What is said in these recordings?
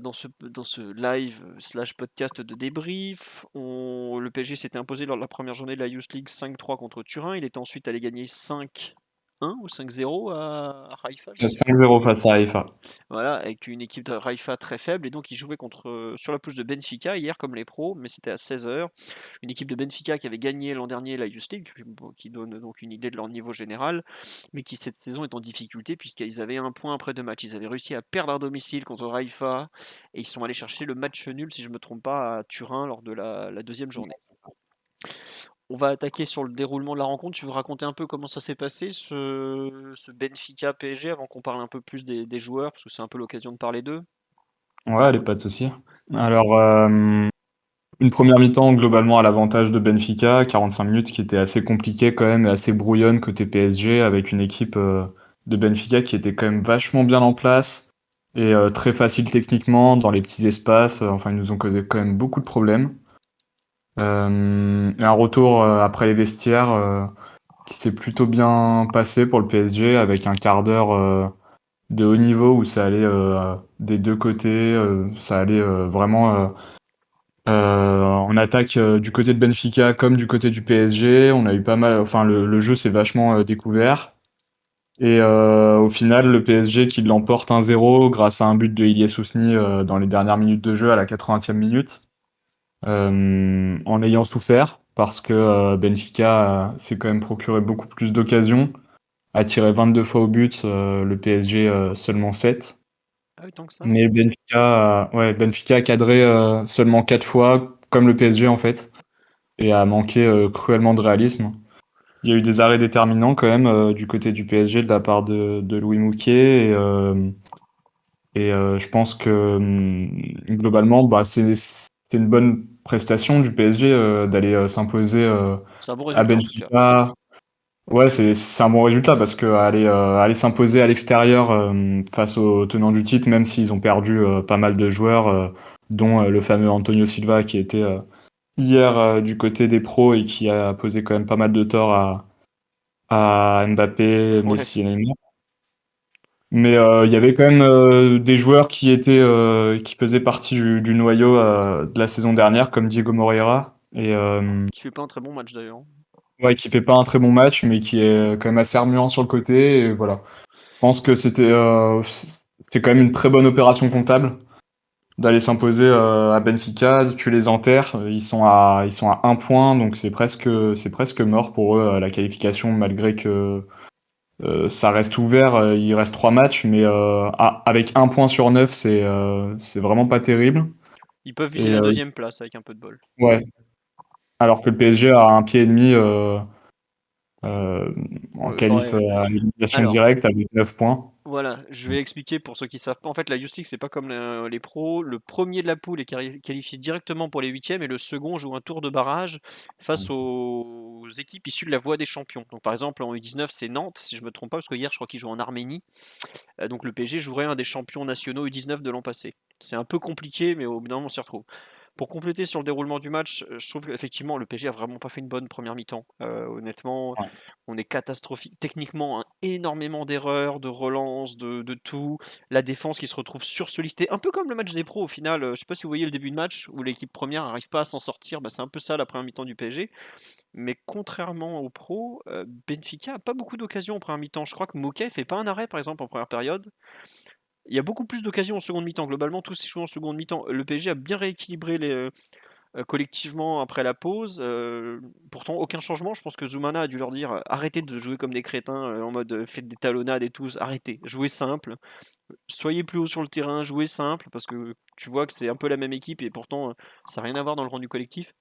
dans ce live slash podcast de débrief. Le PSG s'était imposé lors de la première journée de la Youth League 5-3 contre Turin. Il était ensuite allé gagner 5-1 ou 5-0 à Haïfa, je sais plus. 5-0 face à Haïfa. Voilà, avec une équipe de Haïfa très faible. Et donc, ils jouaient sur la pelouse de Benfica hier, comme les pros, mais c'était à 16h. Une équipe de Benfica qui avait gagné l'an dernier la Youth League, qui donne donc une idée de leur niveau général, mais qui cette saison est en difficulté puisqu'ils avaient un point après 2 matchs. Ils avaient réussi à perdre à domicile contre Haïfa et ils sont allés chercher le match nul, si je ne me trompe pas, à Turin lors de la deuxième journée. On va attaquer sur le déroulement de la rencontre. Tu veux raconter un peu comment ça s'est passé, ce Benfica PSG, avant qu'on parle un peu plus des joueurs, parce que c'est un peu l'occasion de parler d'eux. Ouais, allez, pas de souci. Alors, une première mi-temps globalement à l'avantage de Benfica, 45 minutes qui était assez compliquée quand même et assez brouillonne côté PSG, avec une équipe de Benfica qui était quand même vachement bien en place et très facile techniquement dans les petits espaces. Enfin, ils nous ont causé quand même beaucoup de problèmes. Et un retour après les vestiaires qui s'est plutôt bien passé pour le PSG, avec un quart d'heure de haut niveau où ça allait des deux côtés, ça allait vraiment en attaque du côté de Benfica comme du côté du PSG. On a eu pas mal, enfin le jeu s'est vachement découvert. Et au final, le PSG qui l'emporte 1-0 grâce à un but de Ilyes Ousni dans les dernières minutes de jeu à la 80e minute, en ayant souffert parce que Benfica s'est quand même procuré beaucoup plus d'occasions, a tiré 22 fois au but, le PSG seulement 7. Ah oui, tant que ça. Mais Benfica a cadré seulement 4 fois, comme le PSG en fait, et a manqué cruellement de réalisme. Il y a eu des arrêts déterminants quand même du côté du PSG de la part de Louis Mouquet, et je pense que globalement, bah, c'est une bonne prestation du PSG d'aller s'imposer C'est un bon à résultat en tout cas. Benfica. Ouais, c'est un bon résultat parce que aller s'imposer à l'extérieur face aux tenants du titre, même s'ils ont perdu pas mal de joueurs, dont le fameux Antonio Silva qui était hier du côté des pros et qui a posé quand même pas mal de tort à Mbappé, Ouais. Messi et Neymar. Mais il y avait quand même des joueurs qui faisaient partie du noyau de la saison dernière, comme Diego Moreira, et Qui fait pas un très bon match d'ailleurs. ouais, qui fait pas un très bon match, mais qui est quand même assez remuant sur le côté. Et voilà. Je pense que c'était quand même une très bonne opération comptable d'aller s'imposer à Benfica. Tu les enterres, ils sont à un point, donc c'est presque mort pour eux la qualification, malgré que ça reste ouvert. Il reste 3 matchs, mais avec un point sur 9, c'est vraiment pas terrible. Ils peuvent viser Et la deuxième place avec un peu de bol. ouais, alors que le PSG a un pied et demi euh, en qualif Ouais. à l'élimination Alors, directe avec 9 points. voilà, je vais expliquer pour ceux qui savent pas. En fait, la Youth League, c'est pas comme les pros. Le premier de la poule est qualifié directement pour les huitièmes et le second joue un tour de barrage face aux équipes issues de la Voie des Champions. Donc, par exemple, en U19, c'est Nantes, si je me trompe pas, parce que hier, je crois qu'ils jouent en Arménie. Donc, le PSG jouerait un des champions nationaux U19 de l'an passé. C'est un peu compliqué, mais au bout d'un moment, on s'y retrouve. Pour compléter sur le déroulement du match, je trouve qu'effectivement le PSG a vraiment pas fait une bonne première mi-temps. Honnêtement, Ouais. on est catastrophique techniquement, hein, énormément d'erreurs, de relances, de tout. La défense qui se retrouve sursollicitée, un peu comme le match des pros au final. Je sais pas si vous voyez le début de match où l'équipe première n'arrive pas à s'en sortir. Bah, c'est un peu ça la première mi-temps du PSG. Mais contrairement aux pros, Benfica a pas beaucoup d'occasions en première mi-temps. Je crois que Moquet fait pas un arrêt par exemple en première période. Il y a beaucoup plus d'occasions en seconde mi-temps. Globalement, tous ces joueurs en seconde mi-temps. Le PSG a bien rééquilibré collectivement après la pause. Pourtant, aucun changement. Je pense que Zoumana a dû leur dire arrêtez de jouer comme des crétins en mode faites des talonnades et tout. Arrêtez, jouez simple. Soyez plus haut sur le terrain, jouez simple parce que tu vois que c'est un peu la même équipe et pourtant ça n'a rien à voir dans le rendu collectif.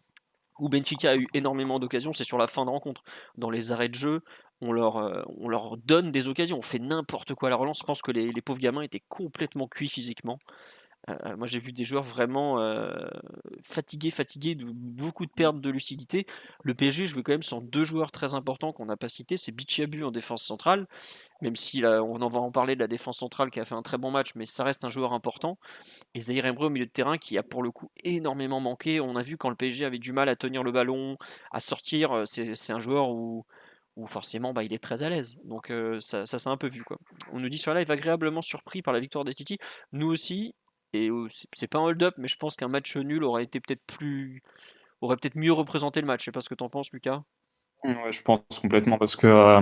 Où Benfica a eu énormément d'occasions, c'est sur la fin de rencontre. Dans les arrêts de jeu, on leur donne des occasions, on fait n'importe quoi à la relance. Je pense que les pauvres gamins étaient complètement cuits physiquement. Moi, j'ai vu des joueurs vraiment fatigués, de beaucoup de pertes de lucidité. Le PSG jouait quand même sans deux joueurs très importants qu'on n'a pas cités, c'est Bichiabu en défense centrale, même si là, on en va en parler de la défense centrale qui a fait un très bon match, mais ça reste un joueur important. Et Zahir Emery au milieu de terrain qui a pour le coup énormément manqué. On a vu quand le PSG avait du mal à tenir le ballon, à sortir, c'est un joueur où forcément bah, il est très à l'aise. Donc ça s'est un peu vu, quoi. On nous dit sur live agréablement surpris par la victoire des Titi. Nous aussi, et c'est pas un hold-up, mais je pense qu'un match nul aurait peut-être mieux représenté le match. Je sais pas ce que t'en penses, Lucas. Ouais, je pense complètement parce que,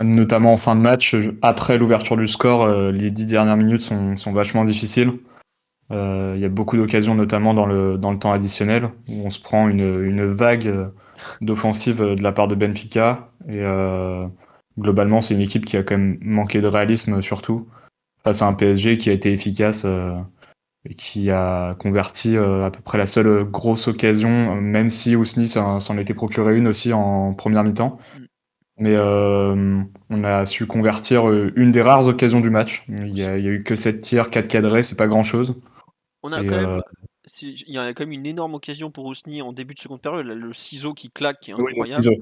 notamment en fin de match, après l'ouverture du score, les 10 dernières minutes sont vachement difficiles. Il y a beaucoup d'occasions, notamment dans le temps additionnel, où on se prend une vague d'offensive de la part de Benfica. Et globalement, c'est une équipe qui a quand même manqué de réalisme, surtout face à un PSG qui a été efficace et qui a converti à peu près la seule grosse occasion, même si Ousni s'en était procuré une aussi en première mi-temps. Mm. Mais on a su convertir une des rares occasions du match. C'est- Il y a eu que 7 tirs, 4 cadrés, c'est pas grand-chose. On a Et quand même, il y a quand même une énorme occasion pour Ousni en début de seconde période, là, le ciseau qui claque, qui est oui, le incroyable. ciseau.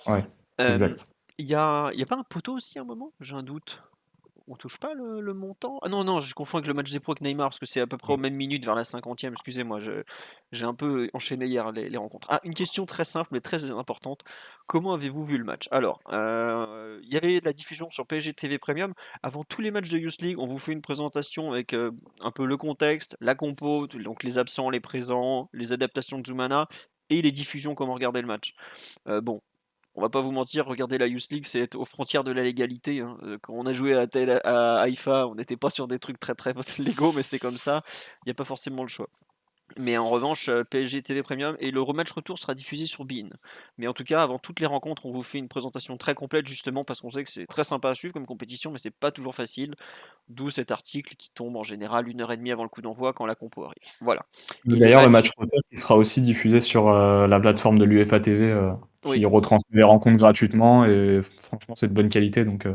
Ouais, Euh, exact. il y a pas un poteau aussi à un moment? J'ai un doute. On touche pas le montant? Ah non, non, je confonds avec le match des pros avec Neymar, parce que c'est à peu près aux mêmes minutes, vers la 50e, excusez-moi, j'ai un peu enchaîné hier les rencontres. Ah, une question très simple mais très importante. Comment avez-vous vu le match? Alors, il y avait de la diffusion sur PSG TV Premium. Avant tous les matchs de Youth League, on vous fait une présentation avec un peu le contexte, la compo, donc les absents, les présents, les adaptations de Zoumana, et les diffusions, comment regarder le match. Bon, on va pas vous mentir, regarder la Youth League, c'est être aux frontières de la légalité, hein. Quand on a joué à Haïfa, on n'était pas sur des trucs très très légaux, mais c'est comme ça. Il n'y a pas forcément le choix. Mais en revanche, PSG TV Premium et le rematch retour sera diffusé sur beIN. Mais en tout cas, avant toutes les rencontres, on vous fait une présentation très complète justement parce qu'on sait que c'est très sympa à suivre comme compétition, mais c'est pas toujours facile. D'où cet article qui tombe en général 1 heure et demie avant le coup d'envoi quand la compo arrive. Voilà. Et les D'ailleurs, le matchs, match retour qui sera aussi diffusé sur la plateforme de l'UEFA TV, qui oui. retransmet les rencontres gratuitement et franchement, c'est de bonne qualité, donc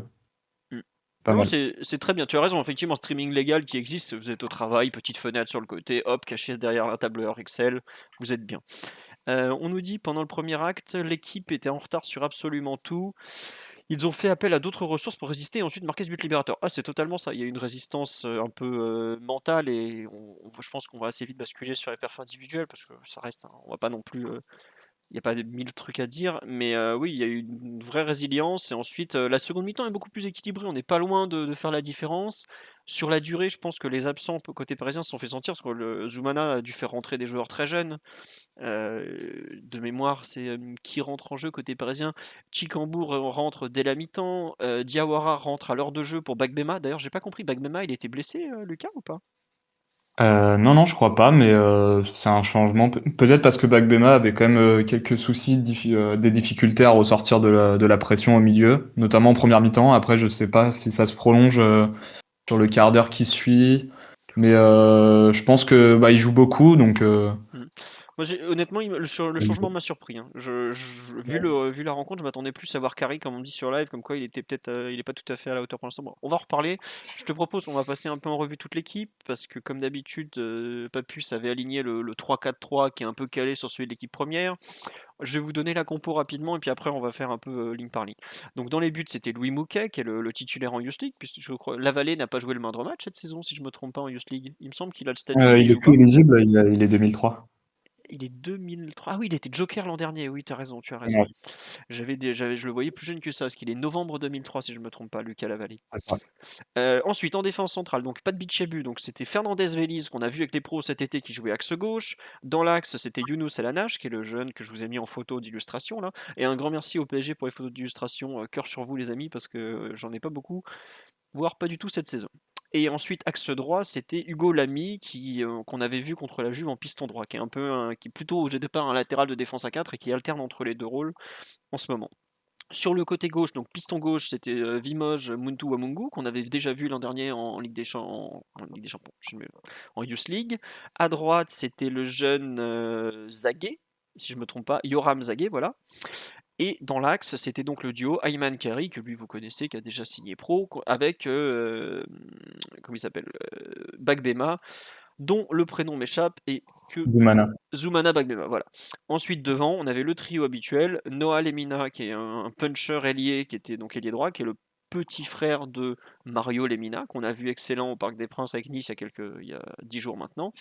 Mm. pas Non, mal. c'est très bien. Tu as raison, effectivement, streaming légal qui existe. Vous êtes au travail, petite fenêtre sur le côté, hop, caché derrière un tableur Excel, vous êtes bien. On nous dit pendant le premier acte, l'équipe était en retard sur absolument tout. Ils ont fait appel à d'autres ressources pour résister et ensuite marquer ce but libérateur. Ah, c'est totalement ça. Il y a une résistance un peu mentale et je pense qu'on va assez vite basculer sur les perfs individuels parce que ça reste, on va pas non plus il n'y a pas 1000 trucs à dire, mais oui, il y a eu une vraie résilience. Et ensuite, la seconde mi-temps est beaucoup plus équilibrée. On n'est pas loin de faire la différence. Sur la durée, je pense que les absents côté parisien se sont fait sentir parce que le Zoumana a dû faire rentrer des joueurs très jeunes. De mémoire, c'est qui rentre en jeu côté parisien. Chikambour rentre dès la mi-temps. Diawara rentre à l'heure de jeu pour Bagbema. D'ailleurs, j'ai pas compris. Bagbema, il était blessé, Lucas, ou pas? Non, non, je crois pas, mais c'est un changement. Peut-être parce que Bagbema avait quand même quelques soucis, des difficultés à ressortir de la pression au milieu, notamment en première mi-temps. Après, je sais pas si ça se prolonge sur le quart d'heure qui suit, mais je pense que bah, il joue beaucoup, donc Mm. Moi, honnêtement, le changement m'a surpris, hein. Vu la rencontre, je m'attendais plus à voir Carry, comme on dit sur live, comme quoi il était peut-être, il est pas tout à fait à la hauteur pour l'instant. Bon, on va en reparler. Je te propose, on va passer un peu en revue toute l'équipe, parce que comme d'habitude, Papus avait aligné le 3-4-3 qui est un peu calé sur celui de l'équipe première. Je vais vous donner la compo rapidement, et puis après, on va faire un peu ligne par ligne. Donc, dans les buts, c'était Louis Mouquet, qui est le titulaire en Youth League, puisque je crois Lavalée n'a pas joué le moindre match cette saison, si je me trompe pas, en Youth League. Il me semble qu'il a le statut, mais il il est joue plus pas. éligible, il est 2003. Il est 2003. Ah oui, il était Joker l'an dernier. Oui, tu as raison, tu as raison. Ouais, Je le voyais plus jeune que ça, parce qu'il est novembre 2003, si je me trompe pas, Lucas Lavallee. c'est ça. Ensuite, en défense centrale, donc pas de Bichebu, donc c'était Fernandez Veliz qu'on a vu avec les pros cet été qui jouait axe gauche. Dans l'axe, c'était Younous Elanache, qui est le jeune que je vous ai mis en photo d'illustration là. Et un grand merci au PSG pour les photos d'illustration. Cœur sur vous, les amis, parce que j'en ai pas beaucoup, voire pas du tout cette saison. Et ensuite, axe droit, c'était Hugo Lamy qu'on avait vu contre la Juve en piston droit, qui est qui est plutôt au départ un latéral de défense à 4 et qui alterne entre les deux rôles en ce moment. Sur le côté gauche, donc piston gauche, c'était Vimoj Muntu Wamungu, qu'on avait déjà vu l'an dernier en Ligue des Champions, en Youth League. À droite, c'était le jeune Zagué, si je ne me trompe pas, Yoram Zagué, voilà. Et dans l'axe, c'était donc le duo Ayman Kari, que lui vous connaissez, qui a déjà signé pro, avec, comment il s'appelle, Bagbema, dont le prénom m'échappe et que Zoumana. Zoumana Bagbema, voilà. Ensuite, devant, on avait le trio habituel, Noah Lemina, qui est un puncher ailier, qui était donc ailier droit, qui est le petit frère de Mario Lemina, qu'on a vu excellent au Parc des Princes avec Nice il y a 10 jours maintenant.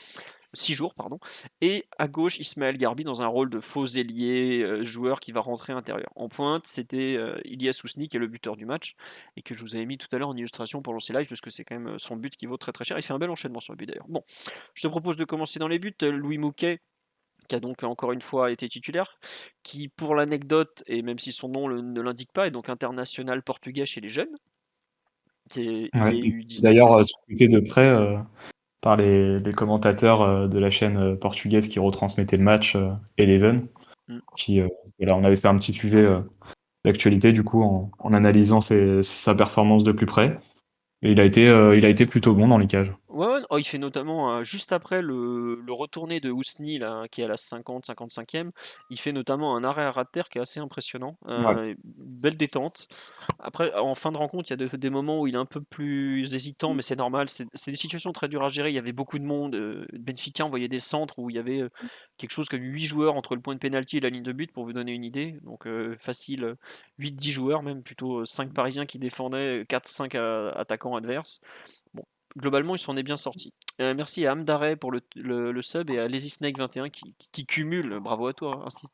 6 jours, pardon. Et à gauche, Ismaël Garbi dans un rôle de faux ailier, joueur qui va rentrer intérieur. En pointe, c'était Ilyas Ousni qui est le buteur du match et que je vous avais mis tout à l'heure en illustration pour lancer live parce que c'est quand même son but qui vaut très très cher. Il fait un bel enchaînement sur le but d'ailleurs. Bon, je te propose de commencer dans les buts. Louis Mouquet, qui a donc encore une fois été titulaire, qui pour l'anecdote, et même si son nom ne l'indique pas, est donc international portugais chez les jeunes. Il Ouais, est et U19, c'est d'ailleurs, ça? scruté de près, par les commentateurs, de la chaîne, portugaise qui retransmettait le match, Eleven, Mm. qui, voilà, on avait fait un petit sujet, d'actualité du coup en analysant sa performance de plus près et il a été plutôt bon dans les cages. Ouais, ouais, oh, il fait notamment, juste après le retourné de Ousni, là, qui est à la 50-55e, il fait notamment un arrêt à ras de terre qui est assez impressionnant. Ouais. Belle détente. Après, en fin de rencontre, il y a des moments où il est un peu plus hésitant, mais c'est normal. C'est des situations très dures à gérer. Il y avait beaucoup de monde. Benfica envoyait des centres où il y avait quelque chose comme 8 joueurs entre le point de pénalty et la ligne de but, pour vous donner une idée. Donc facile, 8-10 joueurs, même plutôt 5 Parisiens qui défendaient, 4-5 attaquants adverses. Bon, globalement, il s'en est bien sorti. Merci à Amdaré pour le sub et à Lazy Snake 21 qui cumule. Bravo à toi, ainsi.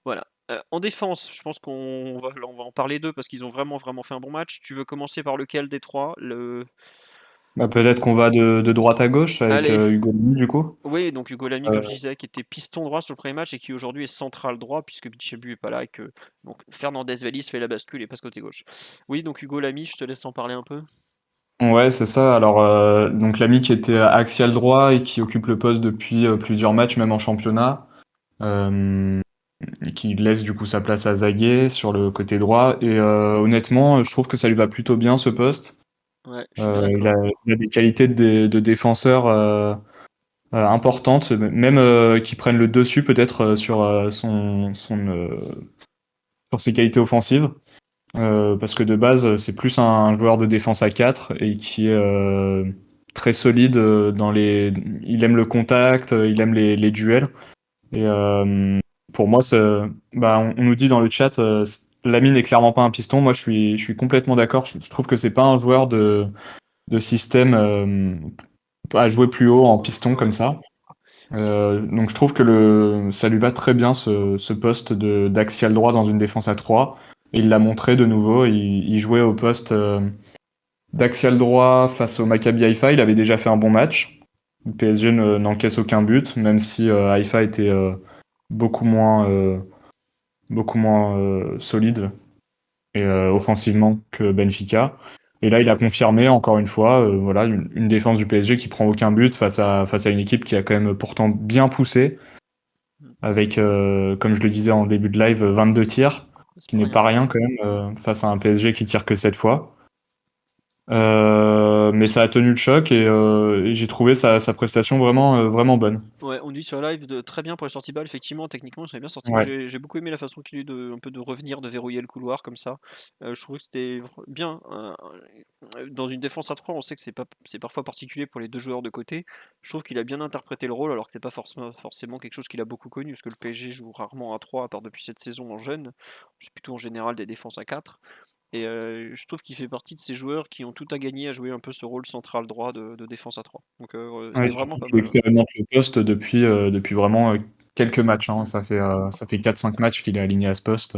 Voilà. En défense, je pense on va en parler d'eux parce qu'ils ont vraiment, vraiment fait un bon match. Tu veux commencer par lequel des trois? Bah, peut-être qu'on va de droite à gauche avec, Allez. Hugo Lloris du coup. Oui, donc Hugo Lamy, comme je Heu, disais, qui était piston droit sur le premier match et qui aujourd'hui est central droit puisque Bichebu est pas là et que donc Fernandez Vallis fait la bascule et passe côté gauche. Oui, donc Hugo Lamy, je te laisse en parler un peu. ouais, c'est ça. Alors, donc l'ami qui était axial droit et qui occupe le poste depuis, plusieurs matchs, même en championnat, hem, et qui laisse du coup sa place à Zaguet sur le côté droit et honnêtement, je trouve que ça lui va plutôt bien ce poste. Ouais, je suis bien Il d'accord. a il a des qualités de défenseur, importantes, même, qui prennent le dessus peut-être, sur, sur ses qualités offensives. Parce que de base, c'est plus un joueur de défense à 4 et qui est, très solide, dans les il aime le contact, il aime les duels et pour moi bah, on nous dit dans le chat, Lamine est clairement pas un piston. Moi, je suis complètement d'accord. Je trouve que c'est pas un joueur de système, à jouer plus haut en piston Ouais. comme ça. Donc je trouve que ça lui va très bien ce poste d'axial droit dans une défense à 3. Et il l'a montré de nouveau, il jouait au poste d'axial droit face au Maccabi Haïfa, il avait déjà fait un bon match. Le PSG n'encaisse aucun but, même si Haïfa était beaucoup moins solide et offensivement que Benfica. Et là, il a confirmé encore une fois, voilà, une défense du PSG qui prend aucun but face à une équipe qui a quand même pourtant bien poussé avec, comme je le disais en début de live, 22 tirs, C'est qui pas n'est rien. pas rien quand même, face à un PSG qui tire que 7 fois. Mais ça a tenu le choc et j'ai trouvé sa prestation vraiment, vraiment bonne. Ouais, on dit sur live de très bien pour les sorties balles. Effectivement, techniquement, ça bien sorti. Moi, Ouais. j'ai beaucoup aimé la façon qu'il a eu un peu de revenir, de verrouiller le couloir comme ça. Je trouvais que c'était bien. Dans une défense à 3, on sait que c'est parfois particulier pour les deux joueurs de côté. Je trouve qu'il a bien interprété le rôle, alors que c'est pas forcément quelque chose qu'il a beaucoup connu, parce que le PSG joue rarement à 3, à part depuis cette saison en jeune. C'est plutôt en général des défenses à 4. Et je trouve qu'il fait partie de ces joueurs qui ont tout à gagner à jouer un peu ce rôle central droit de défense à 3. Donc Ouais, c'était vraiment surtout pas qu'il mal. Ouais. expérimente le poste depuis vraiment, quelques matchs, hein. Mm. Ça fait 4-5 matchs qu'il est aligné à ce poste,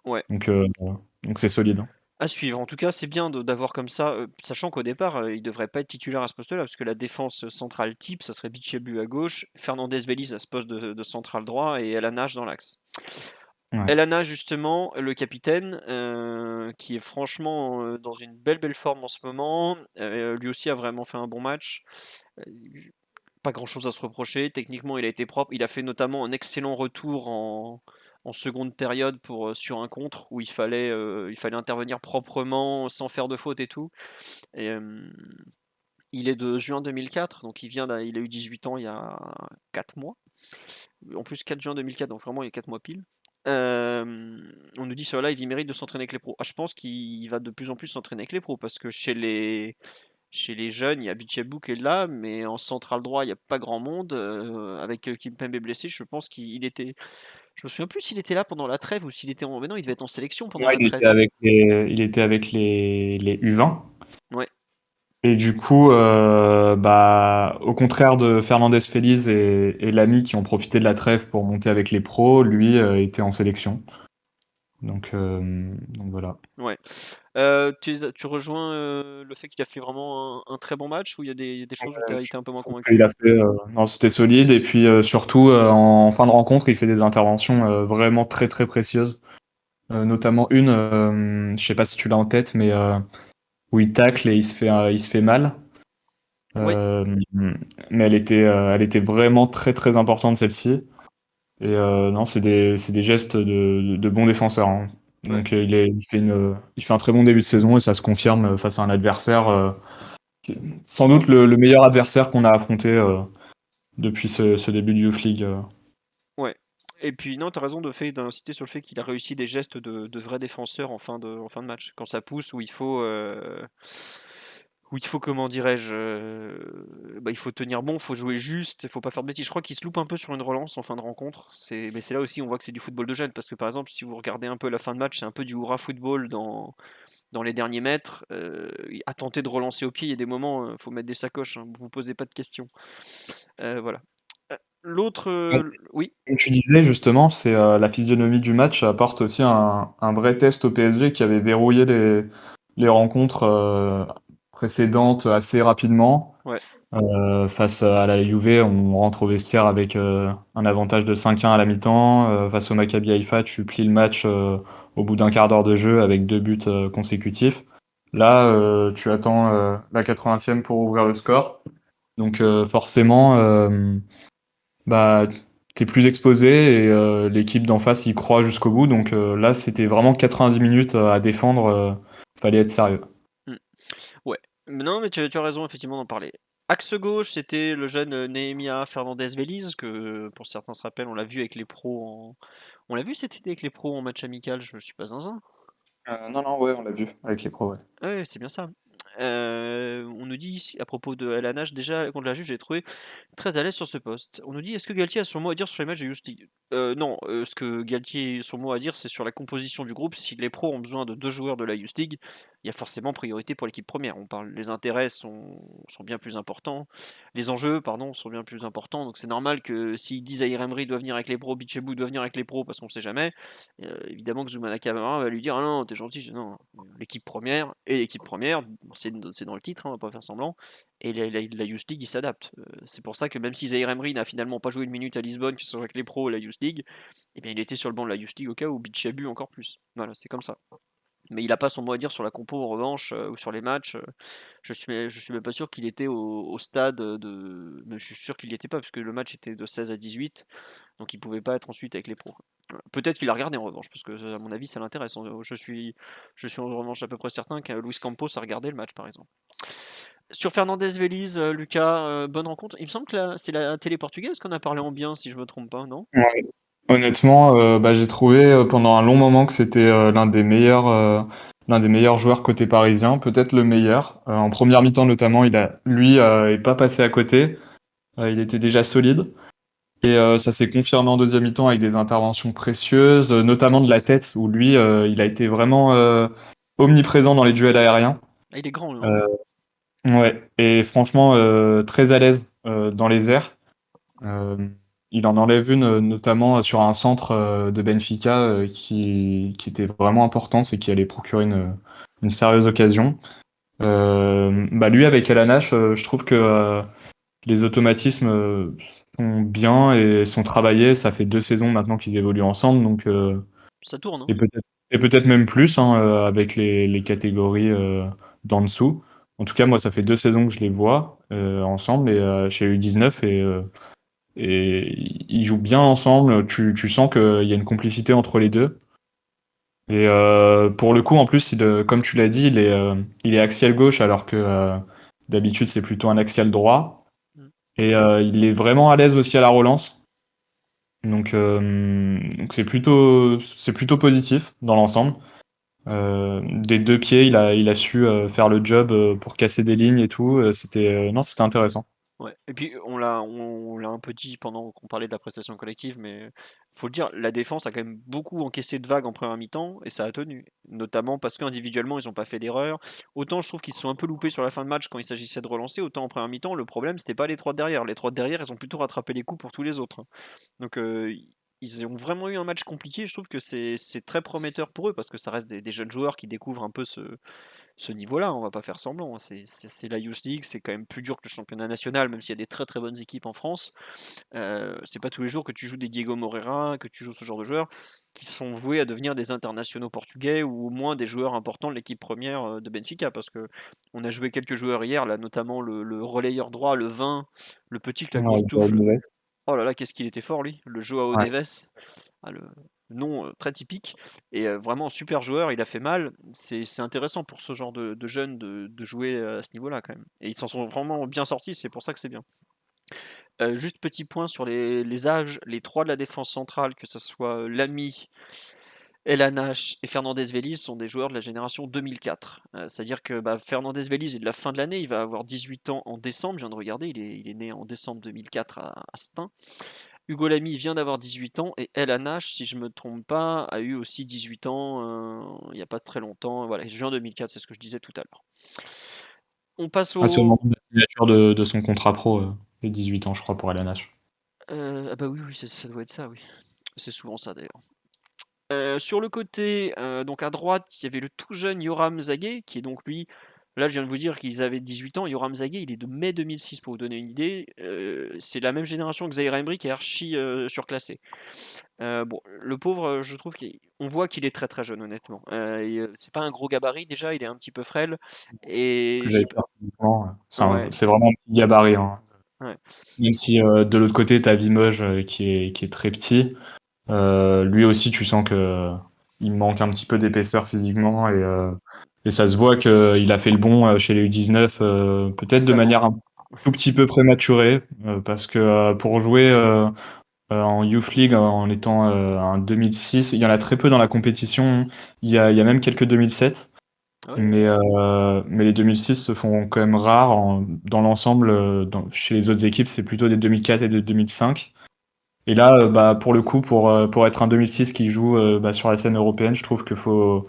Ouais. donc c'est solide, hein. À suivre. En tout cas, c'est bien d'avoir comme ça, sachant qu'au départ, il devrait pas être titulaire à ce poste-là, parce que la défense centrale type, ça serait Bichebu à gauche, Fernandez Veliz à ce poste de central droit et Elanache dans l'axe. Ouais. Elana, justement, le capitaine, qui est franchement dans une belle belle forme en ce moment, lui aussi a vraiment fait un bon match. Euh, Pas grand-chose à se reprocher. Techniquement, il a été propre. Il a fait notamment un excellent retour en seconde période sur un contre où il fallait intervenir proprement, sans faire de faute et tout. Et, il est de juin 2004, donc il a eu 18 ans il y a 4 mois. En plus, 4 juin 2004, donc vraiment il y a 4 mois pile. On nous dit sur live, il mérite de s'entraîner avec les pros. Ah, je pense qu'il va de plus en plus s'entraîner avec les pros parce que chez les jeunes, il y a Bichabou qui est là, mais en central droit, il n'y a pas grand monde. Avec Kimpembe blessé, je pense qu'il était. Je me souviens plus s'il était là pendant la trêve ou s'il était en mais non, il devait être en sélection pendant Ouais, la trêve. il était avec les U20. Ouais, Et du coup, bah, au contraire de Fernandez Feliz et Lamy qui ont profité de la trêve pour monter avec les pros, lui était en sélection. Donc voilà. ouais. Tu rejoins, le fait qu'il a fait vraiment un très bon match ou il y a des choses où tu as Je été un peu moins trouve convaincu? qu'il a fait, non, c'était solide et puis surtout en fin de rencontre, il fait des interventions vraiment très très précieuses. Notamment une, je sais pas si tu l'as en tête, mais où il tacle et il se fait mal. Oui, Euh, mais elle était vraiment très très importante celle-ci. Et non, c'est des gestes de bons défenseurs, hein. ouais. Donc il fait un très bon début de saison et ça se confirme face à un adversaire, sans doute le meilleur adversaire qu'on a affronté depuis ce début de Youth League. Ouais et puis non, tu as raison d'insister sur le fait qu'il a réussi des gestes de vrai défenseur en fin de match. Quand ça pousse, où il faut, comment dirais-je, bah, il faut tenir bon, il faut jouer juste, il faut pas faire de bêtises. Je crois qu'il se loupe un peu sur une relance en fin de rencontre. Mais c'est là aussi on voit que c'est du football de jeunes parce que par exemple, si vous regardez un peu la fin de match, c'est un peu du hurrah football dans les derniers mètres. À tenter de relancer au pied, il y a des moments, faut mettre des sacoches, hein, vous posez pas de questions. Voilà. L'autre, oui, Comme tu disais justement, c'est la physionomie du match apporte aussi un vrai test au PSG qui avait verrouillé les rencontres précédentes assez rapidement. ouais. Face à la Juve, on rentre au vestiaire avec un avantage de 5-1 à la mi-temps. Face au Maccabi Haïfa, tu plies le match au bout d'un quart d'heure de jeu avec 2 buts consécutifs. Là, tu attends la 80e pour ouvrir le score. Donc forcément, bah, t'es plus exposé et l'équipe d'en face y croit jusqu'au bout. Donc là, c'était vraiment 90 minutes à défendre. Fallait être sérieux. Mmh. Ouais. Mais non, mais tu as raison effectivement d'en parler. Axe gauche, c'était le jeune, Nehemia Fernandez-Veliz que, pour certains se rappellent, on l'a vu cet été avec les pros en match amical, je suis pas zinzin? Non, non, ouais, on l'a vu avec les pros, ouais. Ah ouais, c'est bien ça. On nous dit ici, à propos de El Hanach, déjà contre la Juve, j'ai trouvé très à l'aise sur ce poste. On nous dit: «Est-ce que Galtier a son mot à dire sur les matchs de Youth League?» Non, ce que Galtier son mot à dire, c'est sur la composition du groupe. Si les pros ont besoin de 2 joueurs de la Youth League, il y a forcément priorité pour l'équipe première. Les intérêts sont bien plus importants. Les enjeux, pardon, sont bien plus importants. Donc c'est normal que s'ils disent Zaïre Emery doit venir avec les pros, Bichebou doit venir avec les pros parce qu'on sait jamais, évidemment que Zoumana Camara va lui dire: «Ah non, t'es gentil». Non, l'équipe première et l'équipe première, c'est dans le titre, hein, on va pas faire semblant. Et la Youth League, il s'adapte. C'est pour ça que même si Zaïre Emery n'a finalement pas joué une minute à Lisbonne, que ce soit avec les pros ou la Youth League, eh bien, il était sur le banc de la Youth League au cas où Bichabu encore plus. Voilà, c'est comme ça. Mais il n'a pas son mot à dire sur la compo en revanche ou sur les matchs. Je suis même pas sûr qu'il était au stade de. Mais je suis sûr qu'il n'y était pas parce que le match était de 16 à 18, donc il pouvait pas être ensuite avec les pros. Voilà. Peut-être qu'il a regardé en revanche parce que à mon avis ça l'intéresse. Je suis en revanche à peu près certain que Luis Campos a regardé le match par exemple. Sur Fernandez Veliz, Lucas, bonne rencontre. Il me semble que c'est la télé portugaise qu'on a parlé en bien, si je me trompe pas, non? Ouais. Honnêtement, bah, j'ai trouvé pendant un long moment que c'était l'un des meilleurs joueurs côté parisien, peut-être le meilleur. En première mi-temps notamment, lui est pas passé à côté. Il était déjà solide et ça s'est confirmé en deuxième mi-temps avec des interventions précieuses, notamment de la tête où lui, il a été vraiment omniprésent dans les duels aériens. Ah, il est grand, lui, hein. Euh, ouais, et franchement très à l'aise dans les airs. Euh, il en enlève une, notamment sur un centre de Benfica qui était vraiment important, c'est qui allait procurer une sérieuse occasion. Bah lui, avec Elanache, je trouve que les automatismes sont bien et sont travaillés. Ça fait 2 saisons maintenant qu'ils évoluent ensemble, donc Ça tourne, hein. et peut-être même plus hein, avec les catégories d'en dessous. En tout cas, moi, ça fait 2 saisons que je les vois ensemble et chez U19 et ils jouent bien ensemble. Tu sens qu'il y a une complicité entre les deux. Et pour le coup, en plus, comme tu l'as dit, il est axial gauche alors que d'habitude c'est plutôt un axial droit. Mm. Et il est vraiment à l'aise aussi à la relance. Donc c'est plutôt positif dans l'ensemble. Des 2 pieds, il a su faire le job pour casser des lignes et tout. Non, c'était intéressant. Ouais. Et puis on l'a un peu dit pendant qu'on parlait de la prestation collective, mais faut le dire, la défense a quand même beaucoup encaissé de vagues en première mi-temps et ça a tenu. Notamment parce qu'individuellement ils n'ont pas fait d'erreur. Autant je trouve qu'ils se sont un peu loupés sur la fin de match quand il s'agissait de relancer, autant en première mi-temps le problème c'était pas les trois de derrière. Les trois de derrière ils ont plutôt rattrapé les coups pour tous les autres, hein. Donc ils ont vraiment eu un match compliqué. Je trouve que c'est très prometteur pour eux parce que ça reste des jeunes joueurs qui découvrent un peu ce niveau-là, on va pas faire semblant, hein. C'est la Youth League, c'est quand même plus dur que le championnat national, même s'il y a des très très bonnes équipes en France. C'est pas tous les jours que tu joues des Diego Moreira, que tu joues ce genre de joueurs qui sont voués à devenir des internationaux portugais ou au moins des joueurs importants de l'équipe première de Benfica. Parce que on a joué quelques joueurs hier, là, notamment le relayeur droit, le 20, le petit avec la Ouais, grosse Joao touffe. Neves. Oh là là, qu'est-ce qu'il était fort lui, le Joao Ouais. Neves. Ah, le nom très typique et vraiment super joueur, il a fait mal. C'est intéressant pour ce genre de jeunes de jouer à ce niveau-là quand même. Et ils s'en sont vraiment bien sortis, c'est pour ça que c'est bien. Juste petit point sur les âges, les trois de la défense centrale, que ce soit Lamy, Elanache et Fernandez Veliz, sont des joueurs de la génération 2004. C'est-à-dire que bah, Fernandez Veliz est de la fin de l'année, il va avoir 18 ans en décembre, je viens de regarder, il est né en décembre 2004 à Stein. Hugo Lamy vient d'avoir 18 ans et El Anache, si je ne me trompe pas, a eu aussi 18 ans il n'y a pas très longtemps. Voilà, juin 2004, c'est ce que je disais tout à l'heure. On passe Ah, c'est au moment au. de la signature de son contrat pro, les 18 ans, je crois, pour LNH. Ah bah oui, oui, ça doit être ça, oui. C'est souvent ça d'ailleurs. Sur le côté, donc à droite, il y avait le tout jeune Yoram Zagué, qui est donc lui, là je viens de vous dire qu'ils avaient 18 ans. Yoram Zagué, il est de mai 2006 pour vous donner une idée. C'est la même génération que Zaïre Emery qui est archi surclassé. Bon, le pauvre, je trouve qu'on voit qu'il est très très jeune, honnêtement. C'est pas un gros gabarit déjà, il est un petit peu frêle. Ce Et que je j'allais sais pas. dire physiquement, Ouais, c'est vraiment un petit gabarit, hein. ouais, Même si de l'autre côté, tu as Limoges qui est très petit. Lui aussi, tu sens que il manque un petit peu d'épaisseur physiquement et ça se voit qu'il a fait le bon chez les U19, peut-être de récemment. manière un tout petit peu prématurée, parce que pour jouer en Youth League en étant un 2006, il y en a très peu dans la compétition. Il y a même quelques 2007, Ouais, mais les 2006 se font quand même rares dans l'ensemble. Chez les autres équipes, c'est plutôt des 2004 et des 2005. Et là, bah, pour le coup, pour être un 2006 qui joue bah, sur la scène européenne, je trouve qu'il faut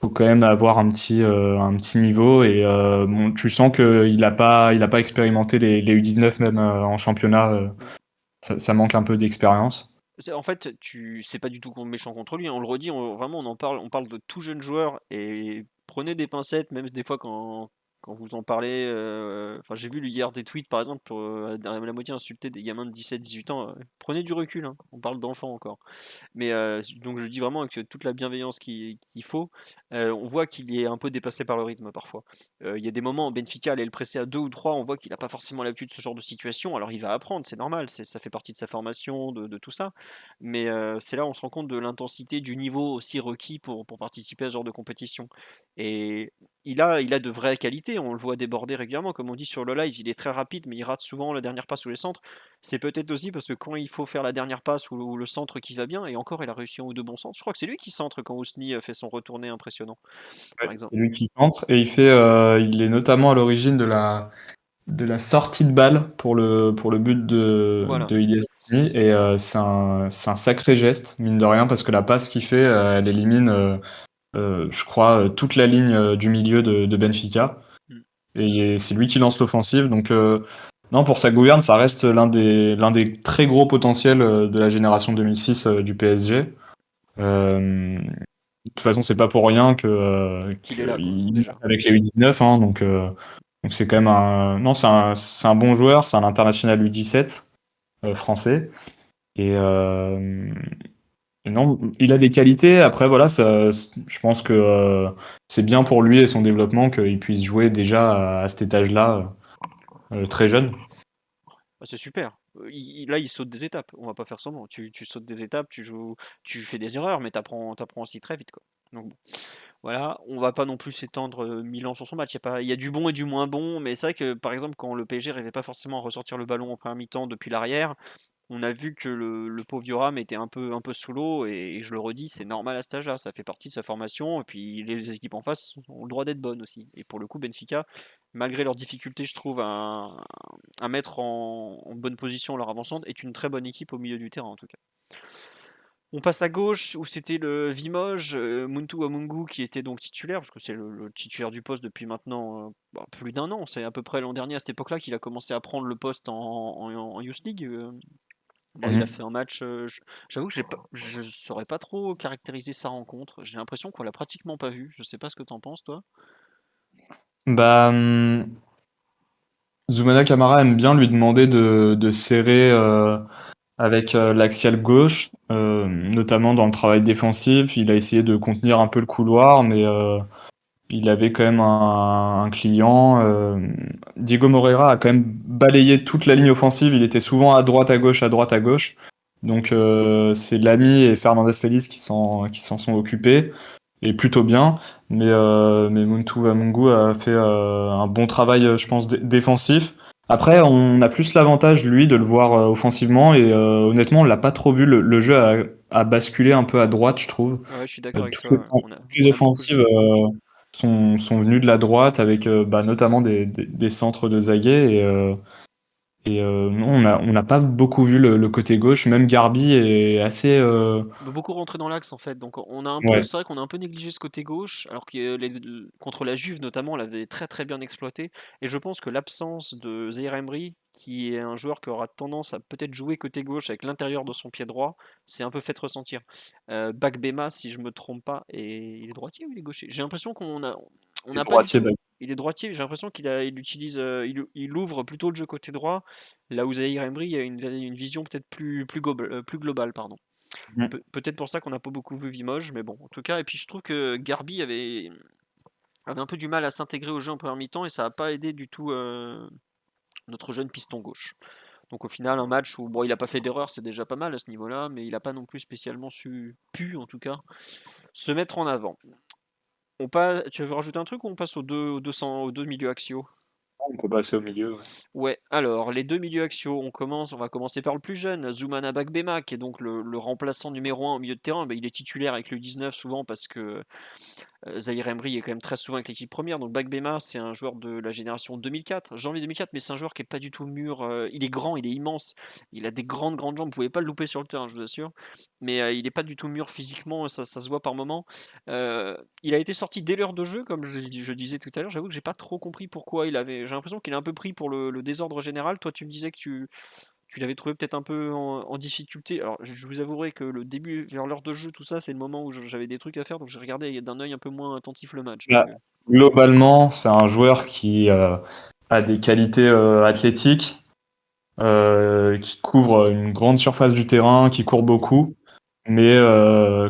quand même avoir un petit niveau. Et bon, tu sens qu'il a pas expérimenté les U19 même en championnat. ouais. Ça manque un peu d'expérience. En fait, c'est pas du tout méchant contre lui, hein. On le redit, vraiment, on parle de tout jeune joueur et prenez des pincettes, même des fois quand vous en parlez. Enfin, j'ai vu hier des tweets, par exemple, pour la moitié insulter des gamins de 17-18 ans. Prenez du recul, hein. On parle d'enfants encore. Mais donc je dis vraiment avec toute la bienveillance qu'il faut. On voit qu'il est un peu dépassé par le rythme parfois. Il y a des moments où Benfica allait le presser à 2 ou 3, on voit qu'il n'a pas forcément l'habitude de ce genre de situation. Alors il va apprendre, c'est normal, ça fait partie de sa formation, de tout ça. Mais c'est là où on se rend compte de l'intensité, du niveau aussi requis pour participer à ce genre de compétition. Et il a de vraies qualités, on le voit déborder régulièrement. Comme on dit sur le live, il est très rapide, mais il rate souvent la dernière passe ou les centres. C'est peut-être aussi parce que quand il faut faire la dernière passe ou le centre qui va bien, et encore il a réussi un ou deux bons centres. Je crois que c'est lui qui centre quand Ousni fait son retourné impressionnant, Ouais, par exemple. c'est lui qui centre et il est notamment à l'origine de la sortie de balle pour le but Voilà. de Ilias Ousni et c'est un sacré geste, mine de rien, parce que la passe qu'il fait, elle élimine, je crois, toute la ligne du milieu de Benfica. Mm. Et c'est lui qui lance l'offensive. Donc, non, pour sa gouverne, ça reste l'un des très gros potentiels de la génération 2006 du PSG. De toute façon, c'est pas pour rien Qu'il est là, quoi, qu'il monte déjà. avec les U19, hein, donc c'est quand même non, c'est un bon joueur, c'est un international U17 français. Et, et non, il a des qualités. Après, voilà, je pense que c'est bien pour lui et son développement qu'il puisse jouer déjà à cet étage-là, très jeune. Bah, c'est super. Là, il saute des étapes. On va pas faire semblant. Tu sautes des étapes, tu joues, tu fais des erreurs, mais t'apprends aussi très vite, quoi. Donc bon. Voilà, on va pas non plus s'étendre 1000 ans sur son match. Il y a du bon et du moins bon, mais c'est vrai que par exemple, quand le PSG n'arrivait pas forcément à ressortir le ballon en première mi-temps depuis l'arrière, on a vu que le pauvre Yoram était un peu sous l'eau, et je le redis, c'est normal à cet âge-là, ça fait partie de sa formation, et puis les équipes en face ont le droit d'être bonnes aussi. Et pour le coup, Benfica malgré leurs difficultés, je trouve, à mettre en bonne position leur avant-centre, est une très bonne équipe au milieu du terrain en tout cas. On passe à gauche où c'était le Vimoge, Muntu Amungu qui était donc titulaire, parce que c'est le titulaire du poste depuis maintenant plus d'un an. C'est à peu près l'an dernier à cette époque-là qu'il a commencé à prendre le poste en Youth League. Bon, il a fait un match. J'avoue que je saurais pas trop caractériser sa rencontre. J'ai l'impression qu'on l'a pratiquement pas vu. Je sais pas ce que t'en penses, toi. Bah, Zoumana Camara aime bien lui demander de serrer avec l'axial gauche, notamment dans le travail défensif. Il a essayé de contenir un peu le couloir, mais il avait quand même un client. Diego Moreira a quand même balayé toute la ligne offensive. Il était souvent à droite, à gauche, à droite, à gauche. Donc c'est Lamy et Fernandez Félix qui s'en sont occupés, et plutôt bien. Mais Muntu Vamungu a fait un bon travail, je pense, défensif. Après, on a plus l'avantage, lui, de le voir offensivement. Et honnêtement, on l'a pas trop vu. Le jeu a basculé un peu à droite, je trouve. Ouais, je suis d'accord avec Toutes les, toi. toutes les On a beaucoup offensives joué. sont venues de la droite avec notamment des centres de Zaguet. Non, on n'a pas beaucoup vu le côté gauche. Même Garbi est assez. Beaucoup rentré dans l'axe en fait. Donc on a un peu, Ouais, c'est vrai qu'on a un peu négligé ce côté gauche, alors que contre la Juve notamment, on l'avait très très bien exploité. Et je pense que l'absence de Zaïre Emery, qui est un joueur qui aura tendance à peut-être jouer côté gauche avec l'intérieur de son pied droit, c'est un peu fait ressentir. Bakbema, si je me trompe pas, et il est droitier ou il est gaucher? J'ai l'impression on et n'a pas du droitier. tout. Il est droitier, j'ai l'impression il utilise, il ouvre plutôt le jeu côté droit, là où Zaïre Emery a une vision peut-être plus globale, pardon. Peut-être pour ça qu'on n'a pas beaucoup vu Vimoge, mais bon, en tout cas. Et puis je trouve que Garbi avait un peu du mal à s'intégrer au jeu en première mi-temps et ça n'a pas aidé du tout notre jeune piston gauche. Donc au final, un match où bon, il n'a pas fait d'erreur, c'est déjà pas mal à ce niveau-là, mais il n'a pas non plus spécialement pu en tout cas, se mettre en avant. Tu veux rajouter un truc ou on passe aux deux milieux axiaux? On peut passer au milieu. Ouais. Ouais, alors les deux milieux axiaux, on va commencer par le plus jeune, Zoumana Bakbema, qui est donc le remplaçant numéro un au milieu de terrain. Il est titulaire avec le 19 souvent parce que Zahir Emery est quand même très souvent avec l'équipe première. Donc Bakbema, c'est un joueur de la génération 2004, janvier 2004, mais c'est un joueur qui est pas du tout mûr. Il est grand, il est immense, il a des grandes jambes. Vous pouvez pas le louper sur le terrain, je vous assure. Mais il est pas du tout mûr physiquement, ça se voit par moment. Il a été sorti dès l'heure de jeu, comme je disais tout à l'heure. J'avoue que j'ai pas trop compris pourquoi il avait. J'ai l'impression qu'il est un peu pris pour le désordre général. Toi, tu me disais que tu l'avais trouvé peut-être un peu en difficulté. Alors, je vous avouerai que le début, vers l'heure de jeu, tout ça, c'est le moment où j'avais des trucs à faire, donc j'ai regardé d'un œil un peu moins attentif le match. Là, globalement, c'est un joueur qui a des qualités athlétiques, qui couvre une grande surface du terrain, qui court beaucoup. Mais